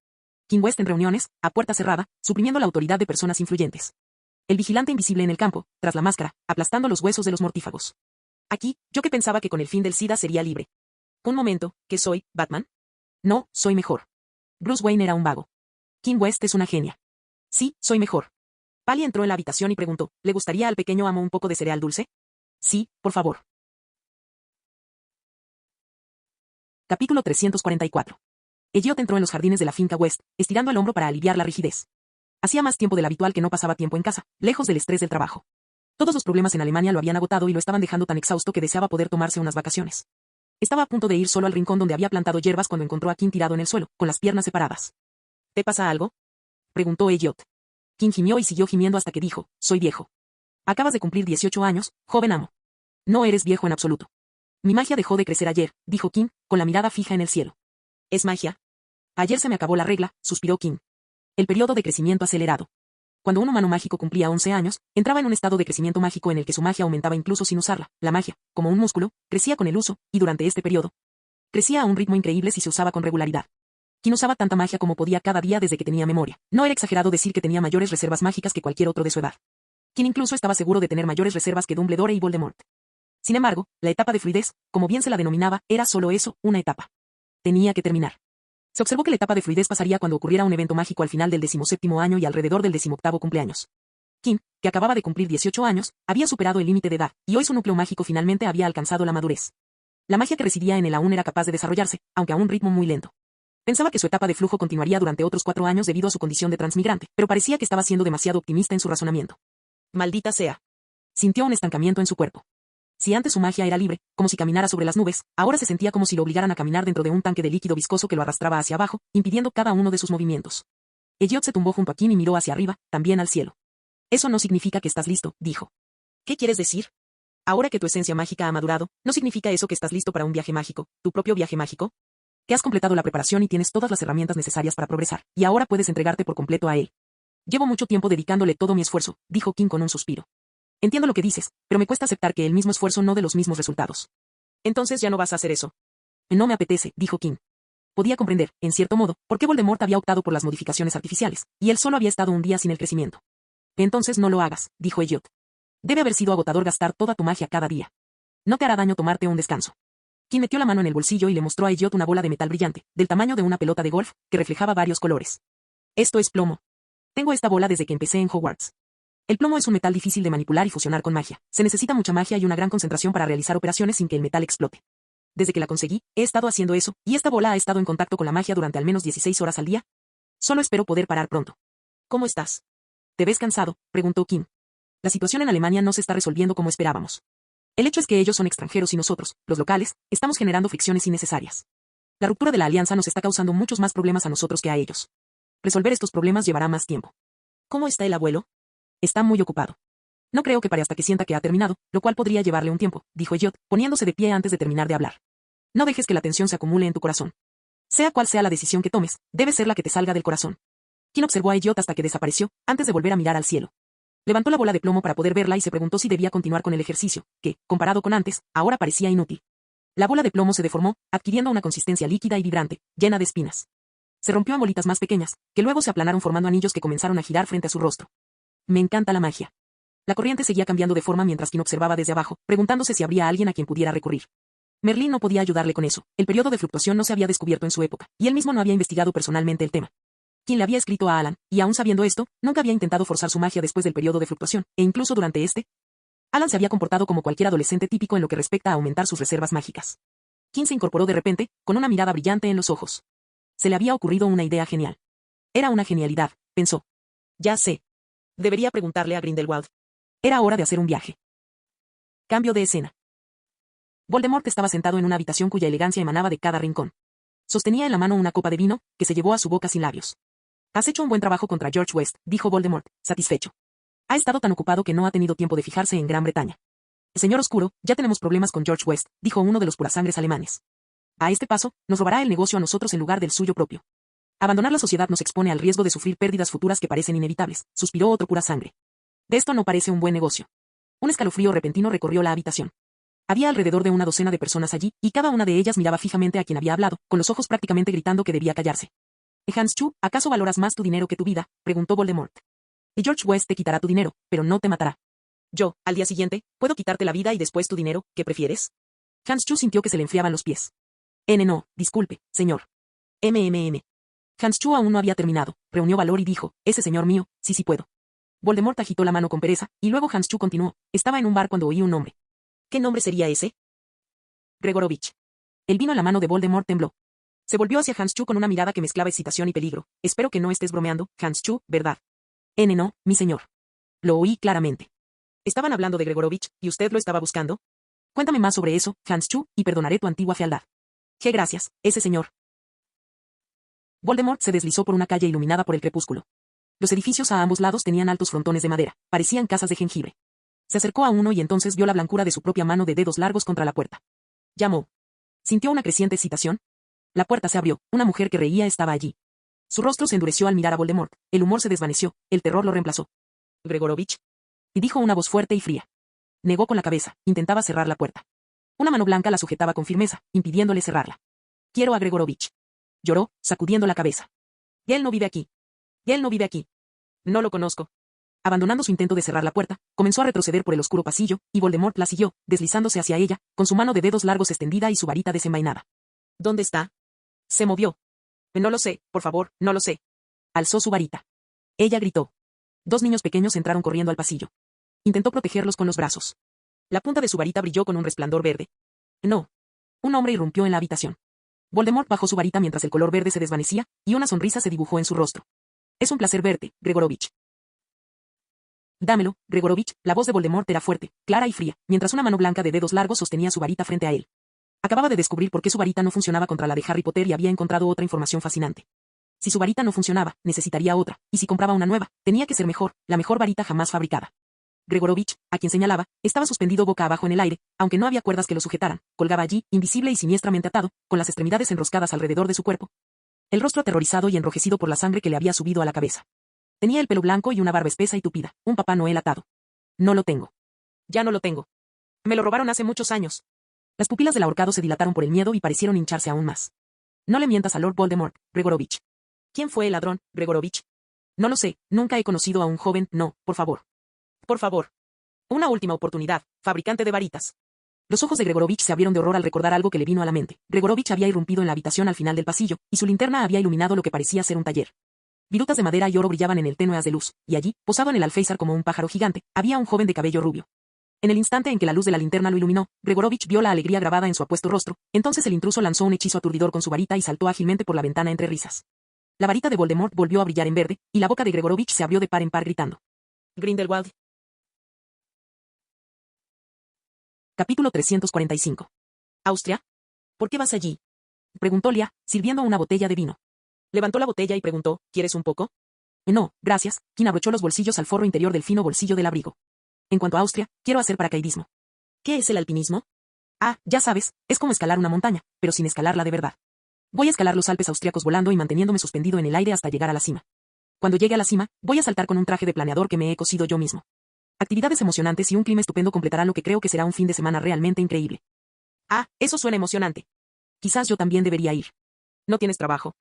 Kim West en reuniones, a puerta cerrada, suprimiendo la autoridad de personas influyentes. El vigilante invisible en el campo, tras la máscara, aplastando los huesos de los mortífagos. Aquí, yo que pensaba que con el fin del SIDA sería libre. Un momento, ¿qué soy, Batman? No, soy mejor. Bruce Wayne era un vago. Kim West es una genia. Sí, soy mejor. Pally entró en la habitación y preguntó, ¿le gustaría al pequeño amo un poco de cereal dulce? Sí, por favor. Capítulo 344. Elliot entró en los jardines de la finca West, estirando el hombro para aliviar la rigidez. Hacía más tiempo del habitual que no pasaba tiempo en casa, lejos del estrés del trabajo. Todos los problemas en Alemania lo habían agotado y lo estaban dejando tan exhausto que deseaba poder tomarse unas vacaciones. Estaba a punto de ir solo al rincón donde había plantado hierbas cuando encontró a Kim tirado en el suelo, con las piernas separadas. ¿Te pasa algo? Preguntó Elliot. Kim gimió y siguió gimiendo hasta que dijo, soy viejo. Acabas de cumplir 18 años, joven amo. No eres viejo en absoluto. Mi magia dejó de crecer ayer, dijo Kim, con la mirada fija en el cielo. ¿Es magia? Ayer se me acabó la regla, suspiró Kim. El periodo de crecimiento acelerado. Cuando un humano mágico cumplía 11 años, entraba en un estado de crecimiento mágico en el que su magia aumentaba incluso sin usarla. La magia, como un músculo, crecía con el uso, y durante este periodo, crecía a un ritmo increíble si se usaba con regularidad. Kim usaba tanta magia como podía cada día desde que tenía memoria. No era exagerado decir que tenía mayores reservas mágicas que cualquier otro de su edad. Kim incluso estaba seguro de tener mayores reservas que Dumbledore y Voldemort. Sin embargo, la etapa de fluidez, como bien se la denominaba, era solo eso, una etapa. Tenía que terminar. Se observó que la etapa de fluidez pasaría cuando ocurriera un evento mágico al final del 17º año y alrededor del 18º cumpleaños. Kim, que acababa de cumplir 18 años, había superado el límite de edad, y hoy su núcleo mágico finalmente había alcanzado la madurez. La magia que residía en él aún era capaz de desarrollarse, aunque a un ritmo muy lento. Pensaba que su etapa de flujo continuaría durante otros 4 años debido a su condición de transmigrante, pero parecía que estaba siendo demasiado optimista en su razonamiento. Maldita sea. Sintió un estancamiento en su cuerpo. Si antes su magia era libre, como si caminara sobre las nubes, ahora se sentía como si lo obligaran a caminar dentro de un tanque de líquido viscoso que lo arrastraba hacia abajo, impidiendo cada uno de sus movimientos. Elliot se tumbó junto a Kim y miró hacia arriba, también al cielo. Eso no significa que estás listo, dijo. ¿Qué quieres decir? Ahora que tu esencia mágica ha madurado, ¿no significa eso que estás listo para un viaje mágico, tu propio viaje mágico? Que has completado la preparación y tienes todas las herramientas necesarias para progresar, y ahora puedes entregarte por completo a él. Llevo mucho tiempo dedicándole todo mi esfuerzo, dijo Kim con un suspiro. Entiendo lo que dices, pero me cuesta aceptar que el mismo esfuerzo no dé los mismos resultados. Entonces ya no vas a hacer eso. No me apetece, dijo Kim. Podía comprender, en cierto modo, por qué Voldemort había optado por las modificaciones artificiales, y él solo había estado un día sin el crecimiento. Entonces no lo hagas, dijo Elliot. Debe haber sido agotador gastar toda tu magia cada día. No te hará daño tomarte un descanso. Kim metió la mano en el bolsillo y le mostró a Elliot una bola de metal brillante, del tamaño de una pelota de golf, que reflejaba varios colores. Esto es plomo. Tengo esta bola desde que empecé en Hogwarts. El plomo es un metal difícil de manipular y fusionar con magia. Se necesita mucha magia y una gran concentración para realizar operaciones sin que el metal explote. Desde que la conseguí, he estado haciendo eso, y esta bola ha estado en contacto con la magia durante al menos 16 horas al día. Solo espero poder parar pronto. ¿Cómo estás? ¿Te ves cansado?, preguntó Kim. La situación en Alemania no se está resolviendo como esperábamos. El hecho es que ellos son extranjeros y nosotros, los locales, estamos generando fricciones innecesarias. La ruptura de la alianza nos está causando muchos más problemas a nosotros que a ellos. Resolver estos problemas llevará más tiempo. ¿Cómo está el abuelo? Está muy ocupado. No creo que pare hasta que sienta que ha terminado, lo cual podría llevarle un tiempo, dijo Elliot, poniéndose de pie antes de terminar de hablar. No dejes que la tensión se acumule en tu corazón. Sea cual sea la decisión que tomes, debe ser la que te salga del corazón. Kim observó a Elliot hasta que desapareció, antes de volver a mirar al cielo. Levantó la bola de plomo para poder verla y se preguntó si debía continuar con el ejercicio, que, comparado con antes, ahora parecía inútil. La bola de plomo se deformó, adquiriendo una consistencia líquida y vibrante, llena de espinas. Se rompió en bolitas más pequeñas, que luego se aplanaron formando anillos que comenzaron a girar frente a su rostro. Me encanta la magia. La corriente seguía cambiando de forma mientras Kim observaba desde abajo, preguntándose si habría alguien a quien pudiera recurrir. Merlín no podía ayudarle con eso, el periodo de fluctuación no se había descubierto en su época, y él mismo no había investigado personalmente el tema. Kim le había escrito a Alan, y aún sabiendo esto, nunca había intentado forzar su magia después del periodo de fluctuación, e incluso durante este. Alan se había comportado como cualquier adolescente típico en lo que respecta a aumentar sus reservas mágicas. Kim se incorporó de repente, con una mirada brillante en los ojos. Se le había ocurrido una idea genial. Era una genialidad, pensó. Ya sé. Debería preguntarle a Grindelwald. Era hora de hacer un viaje. Cambio de escena. Voldemort estaba sentado en una habitación cuya elegancia emanaba de cada rincón. Sostenía en la mano una copa de vino, que se llevó a su boca sin labios. Has hecho un buen trabajo contra George West, dijo Voldemort, satisfecho. Ha estado tan ocupado que no ha tenido tiempo de fijarse en Gran Bretaña. Señor Oscuro, ya tenemos problemas con George West, dijo uno de los purasangres alemanes. A este paso, nos robará el negocio a nosotros en lugar del suyo propio. Abandonar la sociedad nos expone al riesgo de sufrir pérdidas futuras que parecen inevitables, suspiró otro purasangre. De esto no parece un buen negocio. Un escalofrío repentino recorrió la habitación. Había alrededor de una docena de personas allí, y cada una de ellas miraba fijamente a quien había hablado, con los ojos prácticamente gritando que debía callarse. Hans Chu, ¿acaso valoras más tu dinero que tu vida?, preguntó Voldemort. Y George West te quitará tu dinero, pero no te matará. Yo, al día siguiente, puedo quitarte la vida y después tu dinero, ¿qué prefieres? Hans Chu sintió que se le enfriaban los pies. No, disculpe, señor. Hans Chu aún no había terminado, reunió valor y dijo, ese señor mío, sí puedo. Voldemort agitó la mano con pereza, y luego Hans Chu continuó, estaba en un bar cuando oí un nombre. ¿Qué nombre sería ese? Gregorovich. El vino en la mano de Voldemort tembló. Se volvió hacia Hans Chu con una mirada que mezclaba excitación y peligro. Espero que no estés bromeando, Hans Chu, ¿verdad? No, mi señor. Lo oí claramente. Estaban hablando de Gregorovich, ¿y usted lo estaba buscando? Cuéntame más sobre eso, Hans Chu, y perdonaré tu antigua fealdad. ¡Qué gracias, ese señor! Voldemort se deslizó por una calle iluminada por el crepúsculo. Los edificios a ambos lados tenían altos frontones de madera, parecían casas de jengibre. Se acercó a uno y entonces vio la blancura de su propia mano de dedos largos contra la puerta. Llamó. Sintió una creciente excitación. La puerta se abrió, una mujer que reía estaba allí. Su rostro se endureció al mirar a Voldemort, el humor se desvaneció, el terror lo reemplazó. Gregorovich. Y dijo una voz fuerte y fría. Negó con la cabeza, intentaba cerrar la puerta. Una mano blanca la sujetaba con firmeza, impidiéndole cerrarla. Quiero a Gregorovich. Lloró, sacudiendo la cabeza. Y él no vive aquí. Y él no vive aquí. No lo conozco. Abandonando su intento de cerrar la puerta, comenzó a retroceder por el oscuro pasillo, y Voldemort la siguió, deslizándose hacia ella, con su mano de dedos largos extendida y su varita desenvainada. ¿Dónde está? Se movió. No lo sé, por favor, no lo sé. Alzó su varita. Ella gritó. Dos niños pequeños entraron corriendo al pasillo. Intentó protegerlos con los brazos. La punta de su varita brilló con un resplandor verde. No. Un hombre irrumpió en la habitación. Voldemort bajó su varita mientras el color verde se desvanecía, y una sonrisa se dibujó en su rostro. Es un placer verte, Gregorovich. Dámelo, Gregorovich. La voz de Voldemort era fuerte, clara y fría, mientras una mano blanca de dedos largos sostenía su varita frente a él. Acababa de descubrir por qué su varita no funcionaba contra la de Harry Potter y había encontrado otra información fascinante. Si su varita no funcionaba, necesitaría otra, y si compraba una nueva, tenía que ser mejor, la mejor varita jamás fabricada. Gregorovich, a quien señalaba, estaba suspendido boca abajo en el aire, aunque no había cuerdas que lo sujetaran, colgaba allí, invisible y siniestramente atado, con las extremidades enroscadas alrededor de su cuerpo. El rostro aterrorizado y enrojecido por la sangre que le había subido a la cabeza. Tenía el pelo blanco y una barba espesa y tupida, un Papá Noel atado. No lo tengo. Ya no lo tengo. Me lo robaron hace muchos años. Las pupilas del ahorcado se dilataron por el miedo y parecieron hincharse aún más. No le mientas a Lord Voldemort, Gregorovich. ¿Quién fue el ladrón, Gregorovich? No lo sé, nunca he conocido a un joven, no, por favor. Por favor. Una última oportunidad, fabricante de varitas. Los ojos de Gregorovich se abrieron de horror al recordar algo que le vino a la mente. Gregorovich había irrumpido en la habitación al final del pasillo, y su linterna había iluminado lo que parecía ser un taller. Virutas de madera y oro brillaban en el tenue haz de luz, y allí, posado en el alféizar como un pájaro gigante, había un joven de cabello rubio. En el instante en que la luz de la linterna lo iluminó, Gregorovich vio la alegría grabada en su apuesto rostro, entonces el intruso lanzó un hechizo aturdidor con su varita y saltó ágilmente por la ventana entre risas. La varita de Voldemort volvió a brillar en verde, y la boca de Gregorovich se abrió de par en par gritando. Grindelwald. Capítulo 345. ¿Austria? ¿Por qué vas allí? Preguntó Lia, sirviendo una botella de vino. Levantó la botella y preguntó, ¿quieres un poco? No, gracias. Quien abrochó los bolsillos al forro interior del fino bolsillo del abrigo. En cuanto a Austria, quiero hacer paracaidismo. ¿Qué es el alpinismo? Ah, ya sabes, es como escalar una montaña, pero sin escalarla de verdad. Voy a escalar los Alpes austriacos volando y manteniéndome suspendido en el aire hasta llegar a la cima. Cuando llegue a la cima, voy a saltar con un traje de planeador que me he cosido yo mismo. Actividades emocionantes y un clima estupendo completarán lo que creo que será un fin de semana realmente increíble. Ah, eso suena emocionante. Quizás yo también debería ir. ¿No tienes trabajo?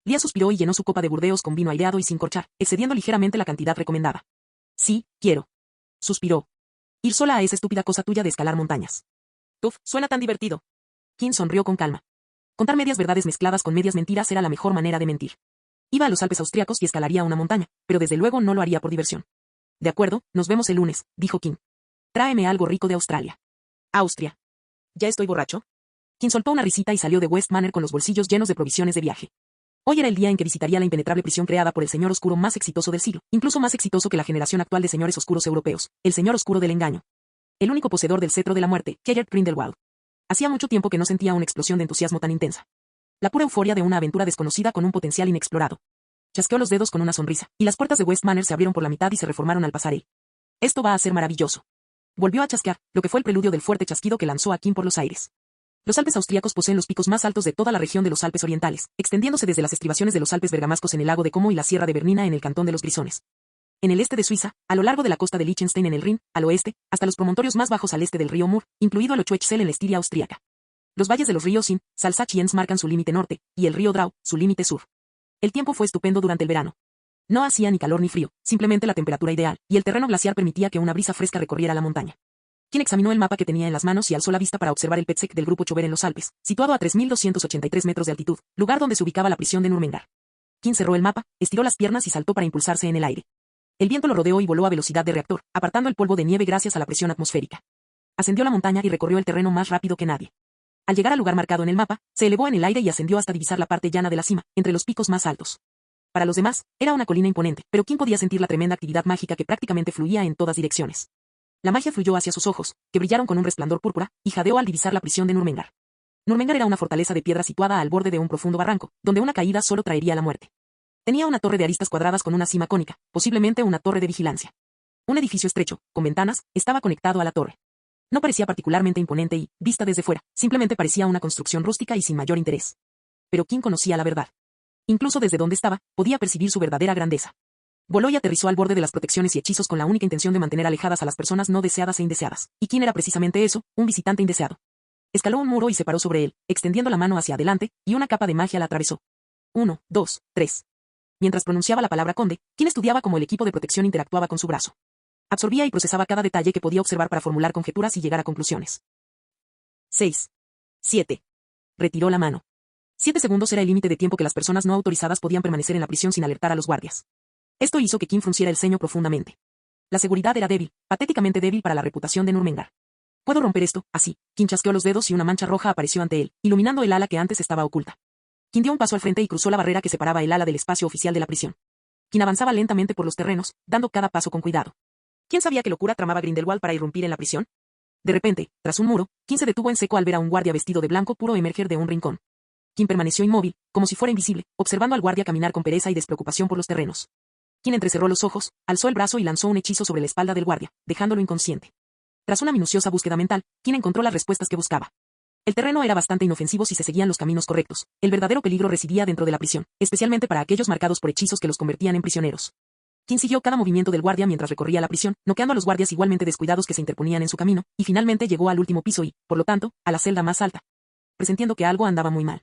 Lia suspiró y llenó su copa de Burdeos con vino aireado y sin corchar, excediendo ligeramente la cantidad recomendada. Sí, quiero. Suspiró. Ir sola a esa estúpida cosa tuya de escalar montañas. Uf, suena tan divertido. Kim sonrió con calma. Contar medias verdades mezcladas con medias mentiras era la mejor manera de mentir. Iba a los Alpes austriacos y escalaría una montaña, pero desde luego no lo haría por diversión. De acuerdo, nos vemos el lunes, dijo Kim. Tráeme algo rico de Australia. Austria. ¿Ya estoy borracho? Kim soltó una risita y salió de West Manor con los bolsillos llenos de provisiones de viaje. Hoy era el día en que visitaría la impenetrable prisión creada por el señor oscuro más exitoso del siglo, incluso más exitoso que la generación actual de señores oscuros europeos, el señor oscuro del engaño. El único poseedor del cetro de la muerte, Kenneth Grindelwald. Hacía mucho tiempo que no sentía una explosión de entusiasmo tan intensa. La pura euforia de una aventura desconocida con un potencial inexplorado. Chasqueó los dedos con una sonrisa, y las puertas de West Manor se abrieron por la mitad y se reformaron al pasar él. Esto va a ser maravilloso. Volvió a chasquear, lo que fue el preludio del fuerte chasquido que lanzó a Kim por los aires. Los Alpes austríacos poseen los picos más altos de toda la región de los Alpes orientales, extendiéndose desde las estribaciones de los Alpes bergamascos en el lago de Como y la Sierra de Bernina en el cantón de los Grisones. En el este de Suiza, a lo largo de la costa de Liechtenstein en el Rin, al oeste, hasta los promontorios más bajos al este del río Mur, incluido el Ochuechsel en la Estiria austríaca. Los valles de los ríos Inn, Salzach y Enz marcan su límite norte, y el río Drau, su límite sur. El tiempo fue estupendo durante el verano. No hacía ni calor ni frío, simplemente la temperatura ideal, y el terreno glaciar permitía que una brisa fresca recorriera la montaña. Quien examinó el mapa que tenía en las manos y alzó la vista para observar el Petsec del grupo Chover en los Alpes, situado a 3.283 metros de altitud, lugar donde se ubicaba la prisión de Nuremberg. Quien cerró el mapa, estiró las piernas y saltó para impulsarse en el aire. El viento lo rodeó y voló a velocidad de reactor, apartando el polvo de nieve gracias a la presión atmosférica. Ascendió la montaña y recorrió el terreno más rápido que nadie. Al llegar al lugar marcado en el mapa, se elevó en el aire y ascendió hasta divisar la parte llana de la cima, entre los picos más altos. Para los demás, era una colina imponente, pero Kim podía sentir la tremenda actividad mágica que prácticamente fluía en todas direcciones. La magia fluyó hacia sus ojos, que brillaron con un resplandor púrpura, y jadeó al divisar la prisión de Nuremberg. Nuremberg era una fortaleza de piedra situada al borde de un profundo barranco, donde una caída solo traería la muerte. Tenía una torre de aristas cuadradas con una cima cónica, posiblemente una torre de vigilancia. Un edificio estrecho, con ventanas, estaba conectado a la torre. No parecía particularmente imponente y, vista desde fuera, simplemente parecía una construcción rústica y sin mayor interés. Pero Kim conocía la verdad. Incluso desde donde estaba, podía percibir su verdadera grandeza. Voló y aterrizó al borde de las protecciones y hechizos con la única intención de mantener alejadas a las personas no deseadas e indeseadas. ¿Y quién era precisamente eso? Un visitante indeseado. Escaló un muro y se paró sobre él, extendiendo la mano hacia adelante, y una capa de magia la atravesó. 1, 2, 3. Mientras pronunciaba la palabra conde, Kim estudiaba cómo el equipo de protección interactuaba con su brazo. Absorbía y procesaba cada detalle que podía observar para formular conjeturas y llegar a conclusiones. 6. 7. Retiró la mano. 7 segundos era el límite de tiempo que las personas no autorizadas podían permanecer en la prisión sin alertar a los guardias. Esto hizo que Kim frunciera el ceño profundamente. La seguridad era débil, patéticamente débil para la reputación de Nuremberg. ¿Puedo romper esto? Así. Kim chasqueó los dedos y una mancha roja apareció ante él, iluminando el ala que antes estaba oculta. Kim dio un paso al frente y cruzó la barrera que separaba el ala del espacio oficial de la prisión. Kim avanzaba lentamente por los terrenos, dando cada paso con cuidado. ¿Quién sabía qué locura tramaba Grindelwald para irrumpir en la prisión? De repente, tras un muro, Kim se detuvo en seco al ver a un guardia vestido de blanco puro emerger de un rincón. Kim permaneció inmóvil, como si fuera invisible, observando al guardia caminar con pereza y despreocupación por los terrenos. Kim entrecerró los ojos, alzó el brazo y lanzó un hechizo sobre la espalda del guardia, dejándolo inconsciente. Tras una minuciosa búsqueda mental, Kim encontró las respuestas que buscaba. El terreno era bastante inofensivo si se seguían los caminos correctos. El verdadero peligro residía dentro de la prisión, especialmente para aquellos marcados por hechizos que los convertían en prisioneros. Kim siguió cada movimiento del guardia mientras recorría la prisión, noqueando a los guardias igualmente descuidados que se interponían en su camino, y finalmente llegó al último piso y, por lo tanto, a la celda más alta, presintiendo que algo andaba muy mal.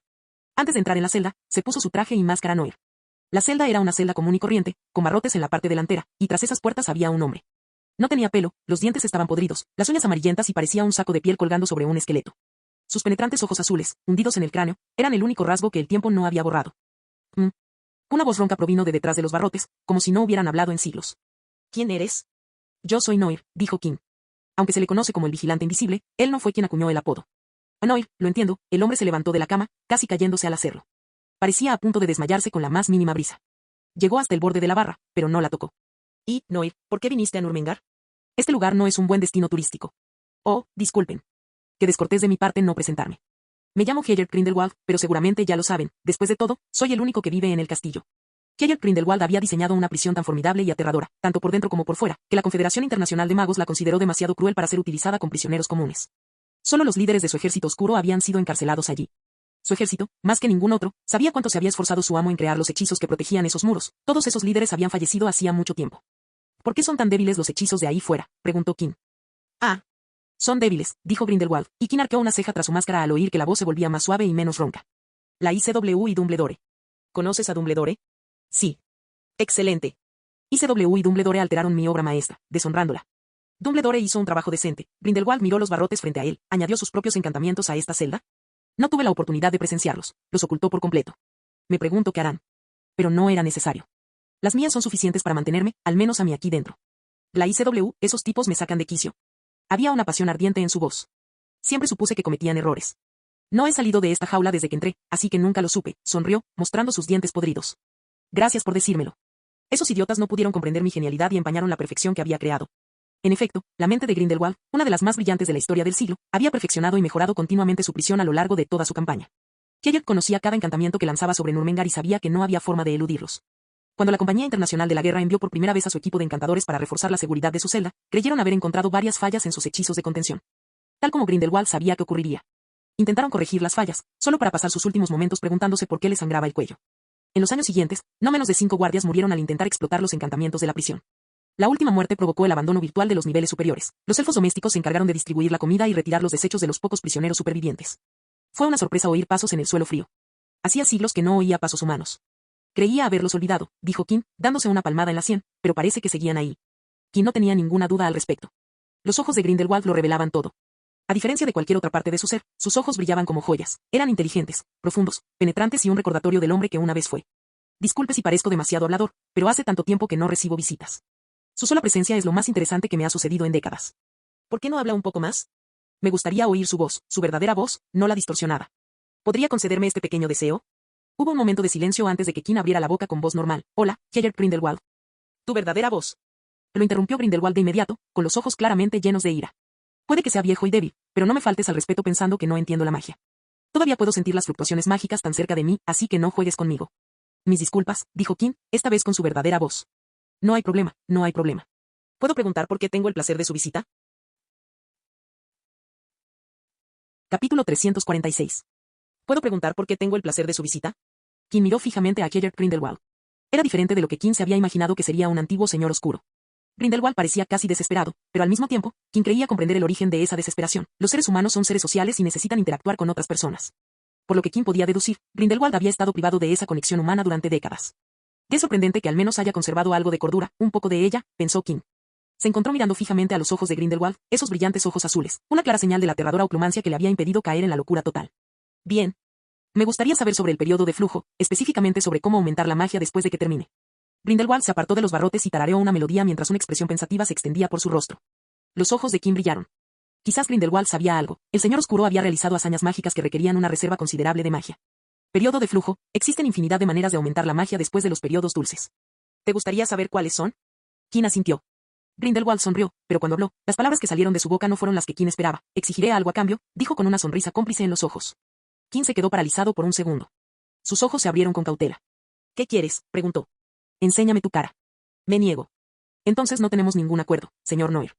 Antes de entrar en la celda, se puso su traje y máscara Noir. La celda era una celda común y corriente, con barrotes en la parte delantera, y tras esas puertas había un hombre. No tenía pelo, los dientes estaban podridos, las uñas amarillentas y parecía un saco de piel colgando sobre un esqueleto. Sus penetrantes ojos azules, hundidos en el cráneo, eran el único rasgo que el tiempo no había borrado. Una voz ronca provino de detrás de los barrotes, como si no hubieran hablado en siglos. ¿Quién eres? Yo soy Noir, dijo Kim. Aunque se le conoce como el vigilante invisible, él no fue quien acuñó el apodo. Noir, lo entiendo, el hombre se levantó de la cama, casi cayéndose al hacerlo. Parecía a punto de desmayarse con la más mínima brisa. Llegó hasta el borde de la barra, pero no la tocó. Y, Noir, ¿por qué viniste a Nurmengar? Este lugar no es un buen destino turístico. Oh, disculpen. Que descortés de mi parte no presentarme. Me llamo Heyert Grindelwald, pero seguramente ya lo saben, después de todo, soy el único que vive en el castillo. Heyert Grindelwald había diseñado una prisión tan formidable y aterradora, tanto por dentro como por fuera, que la Confederación Internacional de Magos la consideró demasiado cruel para ser utilizada con prisioneros comunes. Solo los líderes de su ejército oscuro habían sido encarcelados allí. Su ejército, más que ningún otro, sabía cuánto se había esforzado su amo en crear los hechizos que protegían esos muros. Todos esos líderes habían fallecido hacía mucho tiempo. ¿Por qué son tan débiles los hechizos de ahí fuera?, preguntó Kim. Ah. Son débiles, dijo Grindelwald, y Kim arqueó una ceja tras su máscara al oír que la voz se volvía más suave y menos ronca. La ICW y Dumbledore. ¿Conoces a Dumbledore? Sí. Excelente. ICW y Dumbledore alteraron mi obra maestra, deshonrándola. Dumbledore hizo un trabajo decente. Grindelwald miró los barrotes frente a él, añadió sus propios encantamientos a esta celda. No tuve la oportunidad de presenciarlos, los ocultó por completo. Me pregunto qué harán. Pero no era necesario. Las mías son suficientes para mantenerme, al menos a mí aquí dentro. La ICW, esos tipos me sacan de quicio. Había una pasión ardiente en su voz. Siempre supuse que cometían errores. No he salido de esta jaula desde que entré, así que nunca lo supe, sonrió, mostrando sus dientes podridos. Gracias por decírmelo. Esos idiotas no pudieron comprender mi genialidad y empañaron la perfección que había creado. En efecto, la mente de Grindelwald, una de las más brillantes de la historia del siglo, había perfeccionado y mejorado continuamente su prisión a lo largo de toda su campaña. Heyert conocía cada encantamiento que lanzaba sobre Nurmengar y sabía que no había forma de eludirlos. Cuando la Compañía Internacional de la Guerra envió por primera vez a su equipo de encantadores para reforzar la seguridad de su celda, creyeron haber encontrado varias fallas en sus hechizos de contención. Tal como Grindelwald sabía que ocurriría. Intentaron corregir las fallas, solo para pasar sus últimos momentos preguntándose por qué les sangraba el cuello. En los años siguientes, no menos de 5 guardias murieron al intentar explotar los encantamientos de la prisión. La última muerte provocó el abandono virtual de los niveles superiores. Los elfos domésticos se encargaron de distribuir la comida y retirar los desechos de los pocos prisioneros supervivientes. Fue una sorpresa oír pasos en el suelo frío. Hacía siglos que no oía pasos humanos. Creía haberlos olvidado, dijo Kim, dándose una palmada en la sien, pero parece que seguían ahí. Kim no tenía ninguna duda al respecto. Los ojos de Grindelwald lo revelaban todo. A diferencia de cualquier otra parte de su ser, sus ojos brillaban como joyas. Eran inteligentes, profundos, penetrantes y un recordatorio del hombre que una vez fue. Disculpe si parezco demasiado hablador, pero hace tanto tiempo que no recibo visitas. Su sola presencia es lo más interesante que me ha sucedido en décadas. ¿Por qué no habla un poco más? Me gustaría oír su voz, su verdadera voz, no la distorsionada. ¿Podría concederme este pequeño deseo? Hubo un momento de silencio antes de que Kim abriera la boca con voz normal. Hola, Heyert Grindelwald. Tu verdadera voz. Lo interrumpió Grindelwald de inmediato, con los ojos claramente llenos de ira. Puede que sea viejo y débil, pero no me faltes al respeto pensando que no entiendo la magia. Todavía puedo sentir las fluctuaciones mágicas tan cerca de mí, así que no juegues conmigo. Mis disculpas, dijo Kim, esta vez con su verdadera voz. No hay problema, no hay problema. ¿Puedo preguntar por qué tengo el placer de su visita? Capítulo 346. ¿Puedo preguntar por qué tengo el placer de su visita? Kim miró fijamente a Heyert Grindelwald. Era diferente de lo que Kim se había imaginado que sería un antiguo señor oscuro. Grindelwald parecía casi desesperado, pero al mismo tiempo, Kim creía comprender el origen de esa desesperación. Los seres humanos son seres sociales y necesitan interactuar con otras personas. Por lo que Kim podía deducir, Grindelwald había estado privado de esa conexión humana durante décadas. Es sorprendente que al menos haya conservado algo de cordura, un poco de ella, pensó Kim. Se encontró mirando fijamente a los ojos de Grindelwald, esos brillantes ojos azules, una clara señal de la aterradora oclumancia que le había impedido caer en la locura total. Bien. Me gustaría saber sobre el periodo de flujo, específicamente sobre cómo aumentar la magia después de que termine. Grindelwald se apartó de los barrotes y tarareó una melodía mientras una expresión pensativa se extendía por su rostro. Los ojos de Kim brillaron. Quizás Grindelwald sabía algo. El señor oscuro había realizado hazañas mágicas que requerían una reserva considerable de magia. Periodo de flujo, existen infinidad de maneras de aumentar la magia después de los periodos dulces. ¿Te gustaría saber cuáles son? Kim asintió. Grindelwald sonrió, pero cuando habló, las palabras que salieron de su boca no fueron las que Kim esperaba. Exigiré algo a cambio, dijo con una sonrisa cómplice en los ojos. Kim se quedó paralizado por un segundo. Sus ojos se abrieron con cautela. ¿Qué quieres?, preguntó. Enséñame tu cara. Me niego. Entonces no tenemos ningún acuerdo, señor Noir.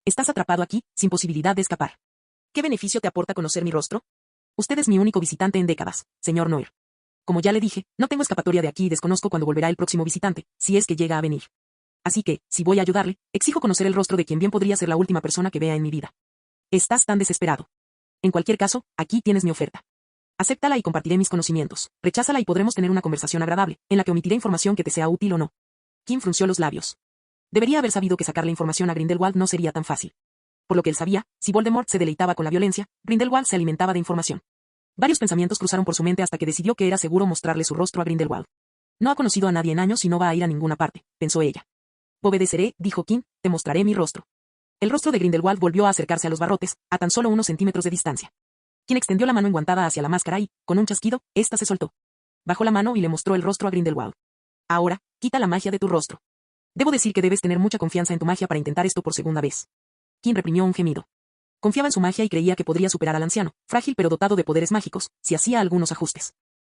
Estás atrapado aquí, sin posibilidad de escapar. ¿Qué beneficio te aporta conocer mi rostro? Usted es mi único visitante en décadas, señor Noir. Como ya le dije, no tengo escapatoria de aquí y desconozco cuándo volverá el próximo visitante, si es que llega a venir. Así que, si voy a ayudarle, exijo conocer el rostro de quien bien podría ser la última persona que vea en mi vida. Estás tan desesperado. En cualquier caso, aquí tienes mi oferta. Acéptala y compartiré mis conocimientos. Recházala y podremos tener una conversación agradable, en la que omitiré información que te sea útil o no. Kim frunció los labios. Debería haber sabido que sacarle información a Grindelwald no sería tan fácil. Por lo que él sabía, si Voldemort se deleitaba con la violencia, Grindelwald se alimentaba de información. Varios pensamientos cruzaron por su mente hasta que decidió que era seguro mostrarle su rostro a Grindelwald. No ha conocido a nadie en años y no va a ir a ninguna parte, pensó ella. Obedeceré, dijo Kim, te mostraré mi rostro. El rostro de Grindelwald volvió a acercarse a los barrotes, a tan solo unos centímetros de distancia. Kim extendió la mano enguantada hacia la máscara y, con un chasquido, ésta se soltó. Bajó la mano y le mostró el rostro a Grindelwald. Ahora, quita la magia de tu rostro. Debo decir que debes tener mucha confianza en tu magia para intentar esto por segunda vez. Kim reprimió un gemido. Confiaba en su magia y creía que podría superar al anciano, frágil pero dotado de poderes mágicos, si hacía algunos ajustes.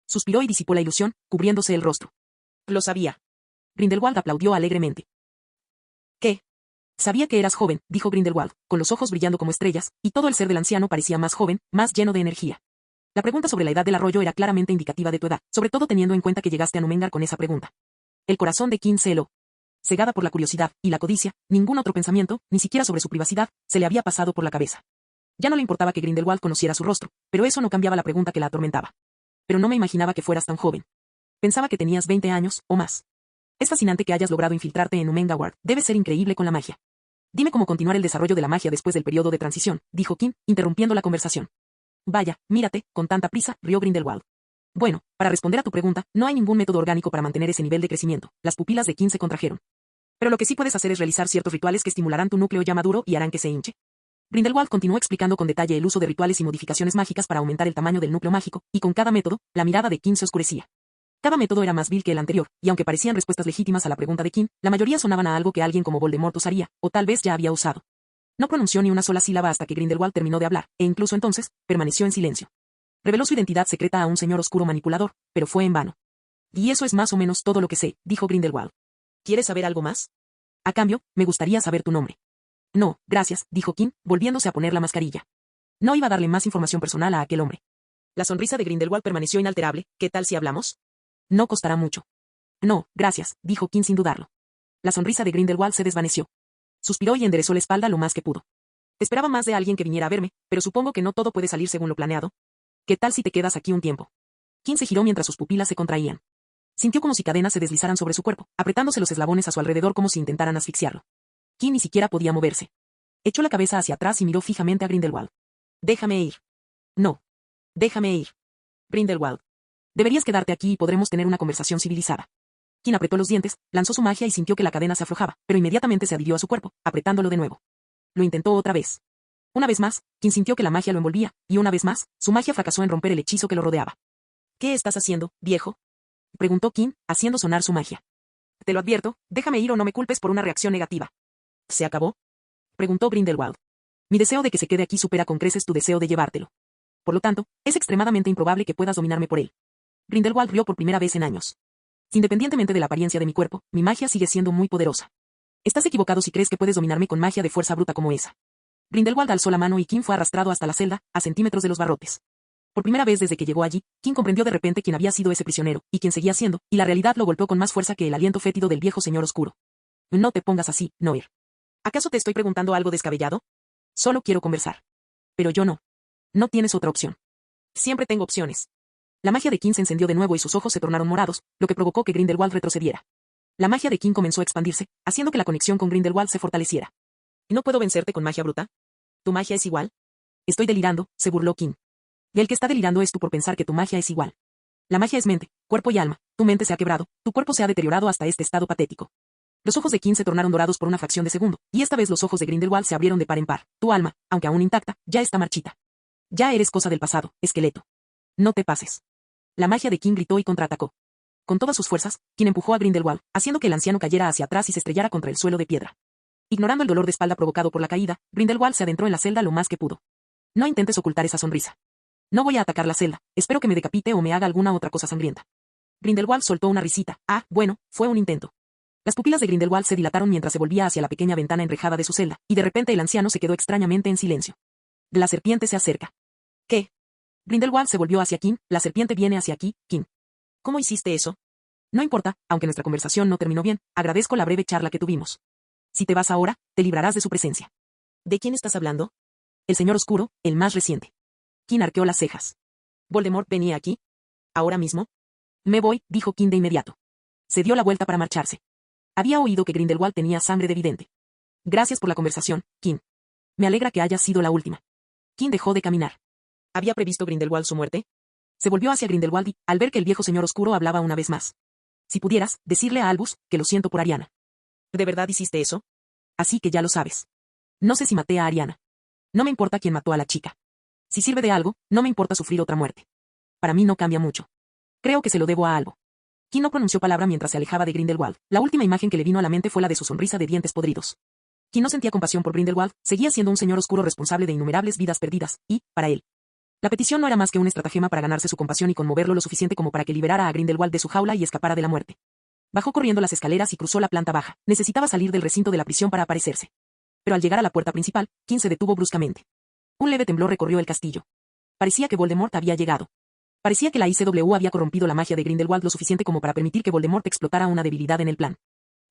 Suspiró y disipó la ilusión, cubriéndose el rostro. Lo sabía. Grindelwald aplaudió alegremente. ¿Qué? Sabía que eras joven, dijo Grindelwald, con los ojos brillando como estrellas, y todo el ser del anciano parecía más joven, más lleno de energía. La pregunta sobre la edad del arroyo era claramente indicativa de tu edad, sobre todo teniendo en cuenta que llegaste a Númengar con esa pregunta. El corazón de Kim se heló. Cegada por la curiosidad y la codicia, ningún otro pensamiento, ni siquiera sobre su privacidad, se le había pasado por la cabeza. Ya no le importaba que Grindelwald conociera su rostro, pero eso no cambiaba la pregunta que la atormentaba. Pero no me imaginaba que fueras tan joven. Pensaba que tenías 20 años, o más. Es fascinante que hayas logrado infiltrarte en Númengar. Debes ser increíble con la magia. Dime cómo continuar el desarrollo de la magia después del periodo de transición, dijo Kim, interrumpiendo la conversación. Vaya, mírate, con tanta prisa, rió Grindelwald. Bueno, para responder a tu pregunta, no hay ningún método orgánico para mantener ese nivel de crecimiento. Las pupilas de Kim se contrajeron. Pero lo que sí puedes hacer es realizar ciertos rituales que estimularán tu núcleo ya maduro y harán que se hinche. Grindelwald continuó explicando con detalle el uso de rituales y modificaciones mágicas para aumentar el tamaño del núcleo mágico, y con cada método, la mirada de Kim se oscurecía. Cada método era más vil que el anterior, y aunque parecían respuestas legítimas a la pregunta de Kim, la mayoría sonaban a algo que alguien como Voldemort usaría, o tal vez ya había usado. No pronunció ni una sola sílaba hasta que Grindelwald terminó de hablar, e incluso entonces, permaneció en silencio. Reveló su identidad secreta a un señor oscuro manipulador, pero fue en vano. Y eso es más o menos todo lo que sé, dijo Grindelwald. ¿Quieres saber algo más? A cambio, me gustaría saber tu nombre. No, gracias, dijo Kim, volviéndose a poner la mascarilla. No iba a darle más información personal a aquel hombre. La sonrisa de Grindelwald permaneció inalterable. ¿Qué tal si hablamos? No costará mucho. No, gracias, dijo Kim sin dudarlo. La sonrisa de Grindelwald se desvaneció. Suspiró y enderezó la espalda lo más que pudo. Esperaba más de alguien que viniera a verme, pero supongo que no todo puede salir según lo planeado. ¿Qué tal si te quedas aquí un tiempo? Kim se giró mientras sus pupilas se contraían. Sintió como si cadenas se deslizaran sobre su cuerpo, apretándose los eslabones a su alrededor como si intentaran asfixiarlo. Kim ni siquiera podía moverse. Echó la cabeza hacia atrás y miró fijamente a Grindelwald. Déjame ir. No. Déjame ir. Grindelwald. Deberías quedarte aquí y podremos tener una conversación civilizada. Kim apretó los dientes, lanzó su magia y sintió que la cadena se aflojaba, pero inmediatamente se adhirió a su cuerpo, apretándolo de nuevo. Lo intentó otra vez. Una vez más, Kim sintió que la magia lo envolvía, y una vez más, su magia fracasó en romper el hechizo que lo rodeaba. ¿Qué estás haciendo, viejo? Preguntó Kim, haciendo sonar su magia. Te lo advierto, déjame ir o no me culpes por una reacción negativa. ¿Se acabó? Preguntó Grindelwald. Mi deseo de que se quede aquí supera con creces tu deseo de llevártelo. Por lo tanto, es extremadamente improbable que puedas dominarme por él. Grindelwald rió por primera vez en años. Independientemente de la apariencia de mi cuerpo, mi magia sigue siendo muy poderosa. Estás equivocado si crees que puedes dominarme con magia de fuerza bruta como esa. Grindelwald alzó la mano y Kim fue arrastrado hasta la celda, a centímetros de los barrotes. Por primera vez desde que llegó allí, Kim comprendió de repente quién había sido ese prisionero, y quién seguía siendo, y la realidad lo golpeó con más fuerza que el aliento fétido del viejo señor oscuro. No te pongas así, Noir. ¿Acaso te estoy preguntando algo descabellado? Solo quiero conversar. Pero yo no. No tienes otra opción. Siempre tengo opciones. La magia de Kim se encendió de nuevo y sus ojos se tornaron morados, lo que provocó que Grindelwald retrocediera. La magia de Kim comenzó a expandirse, haciendo que la conexión con Grindelwald se fortaleciera. ¿No puedo vencerte con magia bruta? ¿Tu magia es igual? Estoy delirando, se burló Kim. Y el que está delirando es tú por pensar que tu magia es igual. La magia es mente, cuerpo y alma, tu mente se ha quebrado, tu cuerpo se ha deteriorado hasta este estado patético. Los ojos de Kim se tornaron dorados por una fracción de segundo, y esta vez los ojos de Grindelwald se abrieron de par en par. Tu alma, aunque aún intacta, ya está marchita. Ya eres cosa del pasado, esqueleto. No te pases. La magia de Kim gritó y contraatacó. Con todas sus fuerzas, Kim empujó a Grindelwald, haciendo que el anciano cayera hacia atrás y se estrellara contra el suelo de piedra. Ignorando el dolor de espalda provocado por la caída, Grindelwald se adentró en la celda lo más que pudo. No intentes ocultar esa sonrisa. No voy a atacar la celda, espero que me decapite o me haga alguna otra cosa sangrienta. Grindelwald soltó una risita. Ah, bueno, fue un intento. Las pupilas de Grindelwald se dilataron mientras se volvía hacia la pequeña ventana enrejada de su celda, y de repente el anciano se quedó extrañamente en silencio. La serpiente se acerca. ¿Qué? Grindelwald se volvió hacia Kim. La serpiente viene hacia aquí, Kim. ¿Cómo hiciste eso? No importa, aunque nuestra conversación no terminó bien, agradezco la breve charla que tuvimos. Si te vas ahora, te librarás de su presencia. ¿De quién estás hablando? El señor oscuro, el más reciente. Kim arqueó las cejas. ¿Voldemort venía aquí? ¿Ahora mismo? Me voy, dijo Kim de inmediato. Se dio la vuelta para marcharse. Había oído que Grindelwald tenía sangre de vidente. Gracias por la conversación, Kim. Me alegra que haya sido la última. Kim dejó de caminar. ¿Había previsto Grindelwald su muerte? Se volvió hacia Grindelwald y, al ver que el viejo señor oscuro hablaba una vez más. Si pudieras, decirle a Albus, que lo siento por Ariana. ¿De verdad hiciste eso? Así que ya lo sabes. No sé si maté a Ariana. No me importa quién mató a la chica. Si sirve de algo, no me importa sufrir otra muerte. Para mí no cambia mucho. Creo que se lo debo a algo. Kim no pronunció palabra mientras se alejaba de Grindelwald. La última imagen que le vino a la mente fue la de su sonrisa de dientes podridos. Kim no sentía compasión por Grindelwald, seguía siendo un señor oscuro responsable de innumerables vidas perdidas, y, para él, la petición no era más que un estratagema para ganarse su compasión y conmoverlo lo suficiente como para que liberara a Grindelwald de su jaula y escapara de la muerte. Bajó corriendo las escaleras y cruzó la planta baja. Necesitaba salir del recinto de la prisión para aparecerse. Pero al llegar a la puerta principal, Kim se detuvo bruscamente. Un leve temblor recorrió el castillo. Parecía que Voldemort había llegado. Parecía que la ICW había corrompido la magia de Grindelwald lo suficiente como para permitir que Voldemort explotara una debilidad en el plan.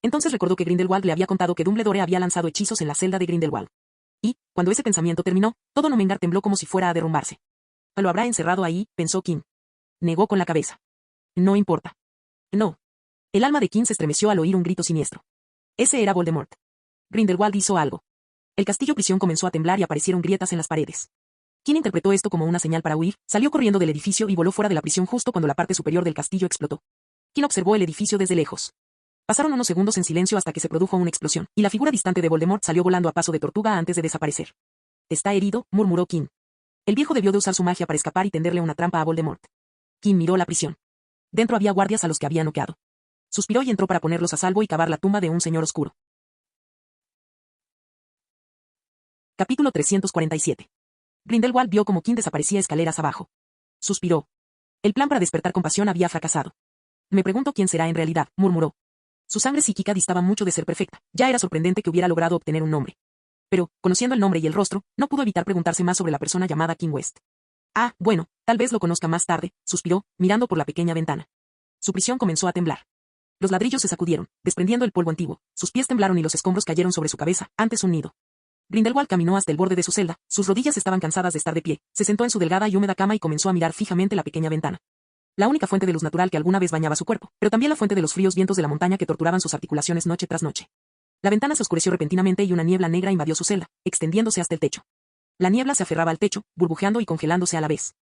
Entonces recordó que Grindelwald le había contado que Dumbledore había lanzado hechizos en la celda de Grindelwald. Y, cuando ese pensamiento terminó, todo Nomengar tembló como si fuera a derrumbarse. Lo habrá encerrado ahí, pensó Kim. Negó con la cabeza. No importa. No. El alma de Kim se estremeció al oír un grito siniestro. Ese era Voldemort. Grindelwald hizo algo. El castillo prisión comenzó a temblar y aparecieron grietas en las paredes. Kim interpretó esto como una señal para huir, salió corriendo del edificio y voló fuera de la prisión justo cuando la parte superior del castillo explotó. Kim observó el edificio desde lejos. Pasaron unos segundos en silencio hasta que se produjo una explosión, y la figura distante de Voldemort salió volando a paso de tortuga antes de desaparecer. Está herido, murmuró Kim. El viejo debió de usar su magia para escapar y tenderle una trampa a Voldemort. Kim miró la prisión. Dentro había guardias a los que había noqueado. Suspiró y entró para ponerlos a salvo y cavar la tumba de un señor oscuro. Capítulo 347. Grindelwald vio como Kim desaparecía escaleras abajo. Suspiró. El plan para despertar compasión había fracasado. Me pregunto quién será en realidad, murmuró. Su sangre psíquica distaba mucho de ser perfecta, ya era sorprendente que hubiera logrado obtener un nombre. Pero, conociendo el nombre y el rostro, no pudo evitar preguntarse más sobre la persona llamada Kim West. Ah, bueno, tal vez lo conozca más tarde, suspiró, mirando por la pequeña ventana. Su prisión comenzó a temblar. Los ladrillos se sacudieron, desprendiendo el polvo antiguo, sus pies temblaron y los escombros cayeron sobre su cabeza, antes un nido. Grindelwald caminó hasta el borde de su celda, sus rodillas estaban cansadas de estar de pie, se sentó en su delgada y húmeda cama y comenzó a mirar fijamente la pequeña ventana. La única fuente de luz natural que alguna vez bañaba su cuerpo, pero también la fuente de los fríos vientos de la montaña que torturaban sus articulaciones noche tras noche. La ventana se oscureció repentinamente y una niebla negra invadió su celda, extendiéndose hasta el techo. La niebla se aferraba al techo, burbujeando y congelándose a la vez.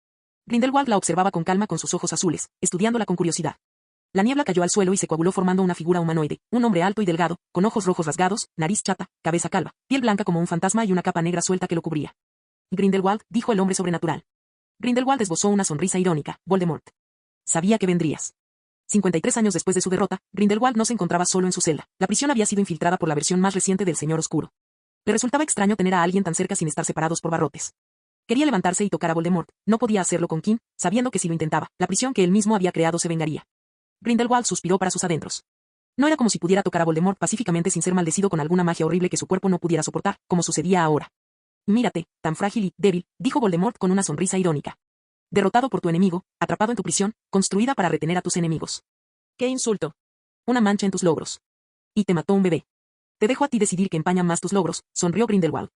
Grindelwald la observaba con calma con sus ojos azules, estudiándola con curiosidad. La niebla cayó al suelo y se coaguló formando una figura humanoide, un hombre alto y delgado, con ojos rojos rasgados, nariz chata, cabeza calva, piel blanca como un fantasma y una capa negra suelta que lo cubría. Grindelwald, dijo el hombre sobrenatural. Grindelwald esbozó una sonrisa irónica. Voldemort. Sabía que vendrías. 53 años después de su derrota, Grindelwald no se encontraba solo en su celda. La prisión había sido infiltrada por la versión más reciente del Señor Oscuro. Le resultaba extraño tener a alguien tan cerca sin estar separados por barrotes. Quería levantarse y tocar a Voldemort. No podía hacerlo con Kim, sabiendo que si lo intentaba, la prisión que él mismo había creado se vengaría. Grindelwald suspiró para sus adentros. No era como si pudiera tocar a Voldemort pacíficamente sin ser maldecido con alguna magia horrible que su cuerpo no pudiera soportar, como sucedía ahora. Mírate, tan frágil y débil, dijo Voldemort con una sonrisa irónica. Derrotado por tu enemigo, atrapado en tu prisión, construida para retener a tus enemigos. ¡Qué insulto! Una mancha en tus logros. Y te mató un bebé. Te dejo a ti decidir qué empañan más tus logros, sonrió Grindelwald.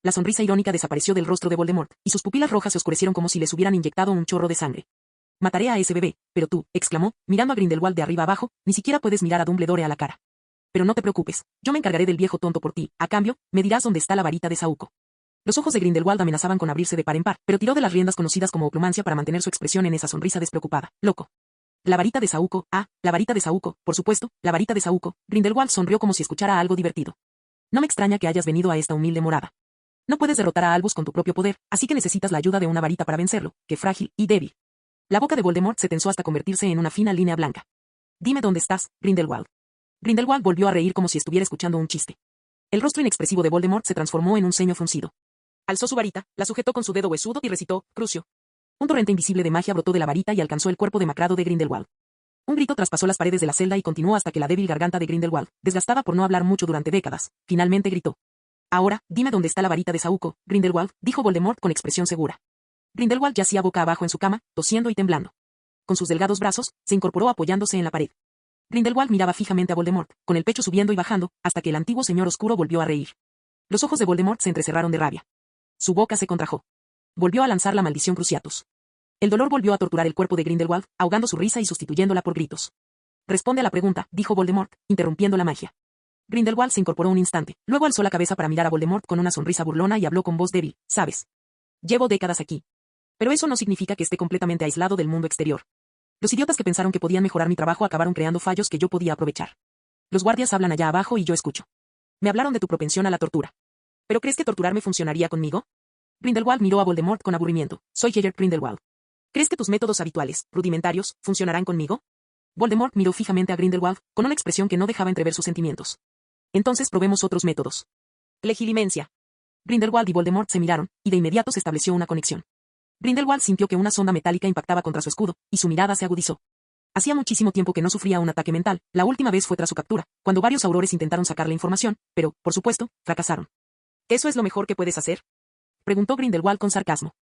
La sonrisa irónica desapareció del rostro de Voldemort, y sus pupilas rojas se oscurecieron como si les hubieran inyectado un chorro de sangre. Mataré a ese bebé, pero tú, exclamó, mirando a Grindelwald de arriba abajo, ni siquiera puedes mirar a Dumbledore a la cara. Pero no te preocupes, yo me encargaré del viejo tonto por ti, a cambio, me dirás dónde está la varita de Saúco. Los ojos de Grindelwald amenazaban con abrirse de par en par, pero tiró de las riendas conocidas como oplumancia para mantener su expresión en esa sonrisa despreocupada. Loco. La varita de Saúco, la varita de Saúco, por supuesto, la varita de Saúco. Grindelwald sonrió como si escuchara algo divertido. No me extraña que hayas venido a esta humilde morada. No puedes derrotar a Albus con tu propio poder, así que necesitas la ayuda de una varita para vencerlo, que frágil y débil. La boca de Voldemort se tensó hasta convertirse en una fina línea blanca. Dime dónde estás, Grindelwald. Grindelwald volvió a reír como si estuviera escuchando un chiste. El rostro inexpresivo de Voldemort se transformó en un ceño fruncido. Alzó su varita, la sujetó con su dedo huesudo y recitó, Crucio. Un torrente invisible de magia brotó de la varita y alcanzó el cuerpo demacrado de Grindelwald. Un grito traspasó las paredes de la celda y continuó hasta que la débil garganta de Grindelwald, desgastada por no hablar mucho durante décadas, finalmente gritó. Ahora, dime dónde está la varita de Saúco, Grindelwald, dijo Voldemort con expresión segura. Grindelwald yacía boca abajo en su cama, tosiendo y temblando. Con sus delgados brazos, se incorporó apoyándose en la pared. Grindelwald miraba fijamente a Voldemort, con el pecho subiendo y bajando, hasta que el antiguo señor oscuro volvió a reír. Los ojos de Voldemort se entrecerraron de rabia. Su boca se contrajo. Volvió a lanzar la maldición Cruciatus. El dolor volvió a torturar el cuerpo de Grindelwald, ahogando su risa y sustituyéndola por gritos. Responde a la pregunta, dijo Voldemort, interrumpiendo la magia. Grindelwald se incorporó un instante, luego alzó la cabeza para mirar a Voldemort con una sonrisa burlona y habló con voz débil, ¿sabes? Llevo décadas aquí. Pero eso no significa que esté completamente aislado del mundo exterior. Los idiotas que pensaron que podían mejorar mi trabajo acabaron creando fallos que yo podía aprovechar. Los guardias hablan allá abajo y yo escucho. Me hablaron de tu propensión a la tortura. ¿Pero crees que torturarme funcionaría conmigo? Grindelwald miró a Voldemort con aburrimiento. Soy Hagrid Grindelwald. ¿Crees que tus métodos habituales, rudimentarios, funcionarán conmigo? Voldemort miró fijamente a Grindelwald, con una expresión que no dejaba entrever sus sentimientos. Entonces probemos otros métodos. Legilimencia. Grindelwald y Voldemort se miraron, y de inmediato se estableció una conexión. Grindelwald sintió que una sonda metálica impactaba contra su escudo, y su mirada se agudizó. Hacía muchísimo tiempo que no sufría un ataque mental, la última vez fue tras su captura, cuando varios aurores intentaron sacarle información, pero, por supuesto, fracasaron. ¿Eso es lo mejor que puedes hacer? Preguntó Grindelwald con sarcasmo.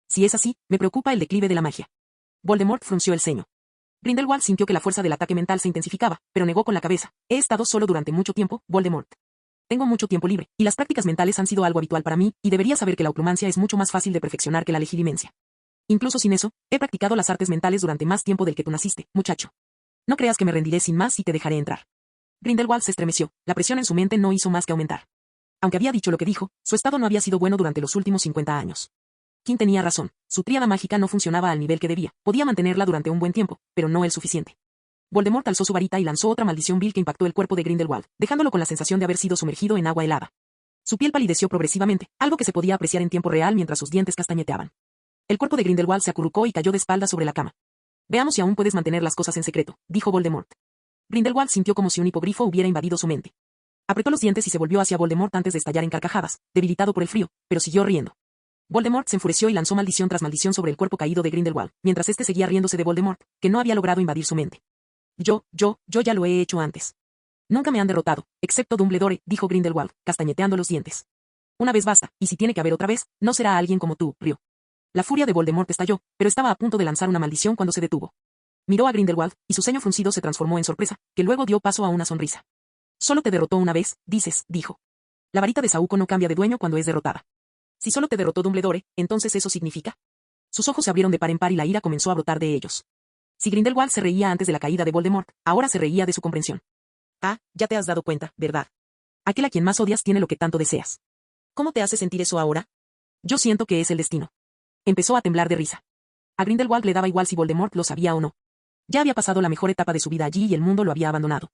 Si es así, me preocupa el declive de la magia. Voldemort frunció el ceño. Grindelwald sintió que la fuerza del ataque mental se intensificaba, pero negó con la cabeza. He estado solo durante mucho tiempo, Voldemort. Tengo mucho tiempo libre, y las prácticas mentales han sido algo habitual para mí, y debería saber que la oclumancia es mucho más fácil de perfeccionar que la legilimencia. Incluso sin eso, he practicado las artes mentales durante más tiempo del que tú naciste, muchacho. No creas que me rendiré sin más y te dejaré entrar. Grindelwald se estremeció, la presión en su mente no hizo más que aumentar. Aunque había dicho lo que dijo, su estado no había sido bueno durante los últimos 50 años. King tenía razón, su tríada mágica no funcionaba al nivel que debía, podía mantenerla durante un buen tiempo, pero no el suficiente. Voldemort alzó su varita y lanzó otra maldición vil que impactó el cuerpo de Grindelwald, dejándolo con la sensación de haber sido sumergido en agua helada. Su piel palideció progresivamente, algo que se podía apreciar en tiempo real mientras sus dientes castañeteaban. El cuerpo de Grindelwald se acurrucó y cayó de espaldas sobre la cama. Veamos si aún puedes mantener las cosas en secreto, dijo Voldemort. Grindelwald sintió como si un hipogrifo hubiera invadido su mente. Apretó los dientes y se volvió hacia Voldemort antes de estallar en carcajadas, debilitado por el frío, pero siguió riendo. Voldemort se enfureció y lanzó maldición tras maldición sobre el cuerpo caído de Grindelwald, mientras este seguía riéndose de Voldemort, que no había logrado invadir su mente. Yo ya lo he hecho antes. Nunca me han derrotado, excepto Dumbledore, dijo Grindelwald, castañeteando los dientes. Una vez basta, y si tiene que haber otra vez, no será alguien como tú, rió. La furia de Voldemort estalló, pero estaba a punto de lanzar una maldición cuando se detuvo. Miró a Grindelwald, y su ceño fruncido se transformó en sorpresa, que luego dio paso a una sonrisa. Solo te derrotó una vez, dices, dijo. La varita de Saúco no cambia de dueño cuando es derrotada. Si solo te derrotó Dumbledore, entonces eso significa. Sus ojos se abrieron de par en par y la ira comenzó a brotar de ellos. Si Grindelwald se reía antes de la caída de Voldemort, ahora se reía de su comprensión. Ah, ya te has dado cuenta, ¿verdad? Aquel a quien más odias tiene lo que tanto deseas. ¿Cómo te hace sentir eso ahora? Yo siento que es el destino. Empezó a temblar de risa. A Grindelwald le daba igual si Voldemort lo sabía o no. Ya había pasado la mejor etapa de su vida allí y el mundo lo había abandonado.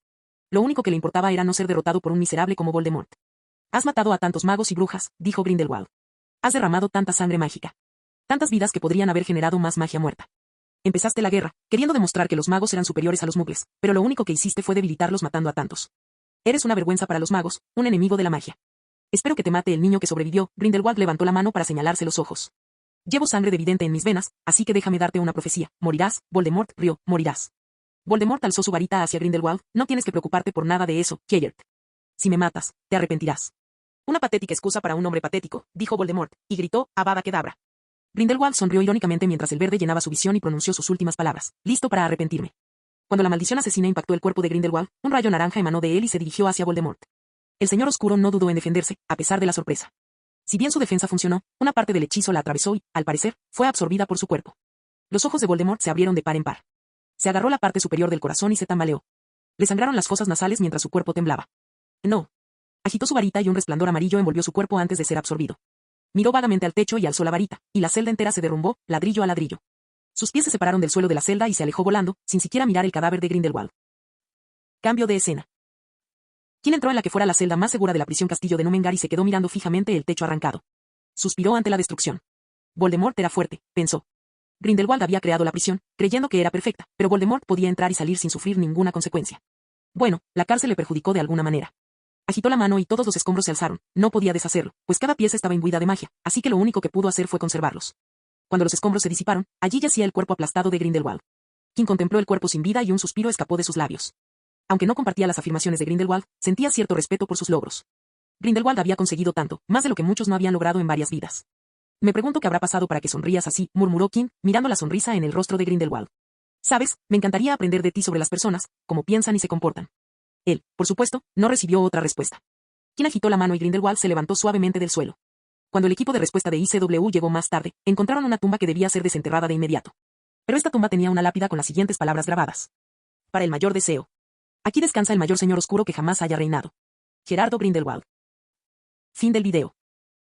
Lo único que le importaba era no ser derrotado por un miserable como Voldemort. Has matado a tantos magos y brujas, dijo Grindelwald. Has derramado tanta sangre mágica. Tantas vidas que podrían haber generado más magia muerta. Empezaste la guerra, queriendo demostrar que los magos eran superiores a los muggles, pero lo único que hiciste fue debilitarlos matando a tantos. Eres una vergüenza para los magos, un enemigo de la magia. Espero que te mate el niño que sobrevivió. Grindelwald levantó la mano para señalarse los ojos. Llevo sangre de vidente en mis venas, así que déjame darte una profecía. Morirás, Voldemort, rió, morirás. Voldemort alzó su varita hacia Grindelwald. No tienes que preocuparte por nada de eso, Hagrid. Si me matas, te arrepentirás. Una patética excusa para un hombre patético, dijo Voldemort, y gritó, Avada Kedavra. Grindelwald sonrió irónicamente mientras el verde llenaba su visión y pronunció sus últimas palabras. Listo para arrepentirme. Cuando la maldición asesina impactó el cuerpo de Grindelwald, un rayo naranja emanó de él y se dirigió hacia Voldemort. El señor oscuro no dudó en defenderse, a pesar de la sorpresa. Si bien su defensa funcionó, una parte del hechizo la atravesó y, al parecer, fue absorbida por su cuerpo. Los ojos de Voldemort se abrieron de par en par. Se agarró la parte superior del corazón y se tambaleó. Le sangraron las fosas nasales mientras su cuerpo temblaba. No. Agitó su varita y un resplandor amarillo envolvió su cuerpo antes de ser absorbido. Miró vagamente al techo y alzó la varita, y la celda entera se derrumbó, ladrillo a ladrillo. Sus pies se separaron del suelo de la celda y se alejó volando, sin siquiera mirar el cadáver de Grindelwald. Cambio de escena. ¿Quién entró en la que fuera la celda más segura de la prisión castillo de Númengar y se quedó mirando fijamente el techo arrancado? Suspiró ante la destrucción. Voldemort era fuerte, pensó. Grindelwald había creado la prisión, creyendo que era perfecta, pero Voldemort podía entrar y salir sin sufrir ninguna consecuencia. Bueno, la cárcel le perjudicó de alguna manera. Agitó la mano y todos los escombros se alzaron. No podía deshacerlo, pues cada pieza estaba imbuida de magia, así que lo único que pudo hacer fue conservarlos. Cuando los escombros se disiparon, allí yacía el cuerpo aplastado de Grindelwald. Kim contempló el cuerpo sin vida y un suspiro escapó de sus labios. Aunque no compartía las afirmaciones de Grindelwald, sentía cierto respeto por sus logros. Grindelwald había conseguido tanto, más de lo que muchos no habían logrado en varias vidas. Me pregunto qué habrá pasado para que sonrías así, murmuró Kim, mirando la sonrisa en el rostro de Grindelwald. Sabes, me encantaría aprender de ti sobre las personas, cómo piensan y se comportan. Él, por supuesto, no recibió otra respuesta. Kim agitó la mano y Grindelwald se levantó suavemente del suelo. Cuando el equipo de respuesta de ICW llegó más tarde, encontraron una tumba que debía ser desenterrada de inmediato. Pero esta tumba tenía una lápida con las siguientes palabras grabadas. Para el mayor deseo. Aquí descansa el mayor señor oscuro que jamás haya reinado. Gerardo Grindelwald. Fin del video.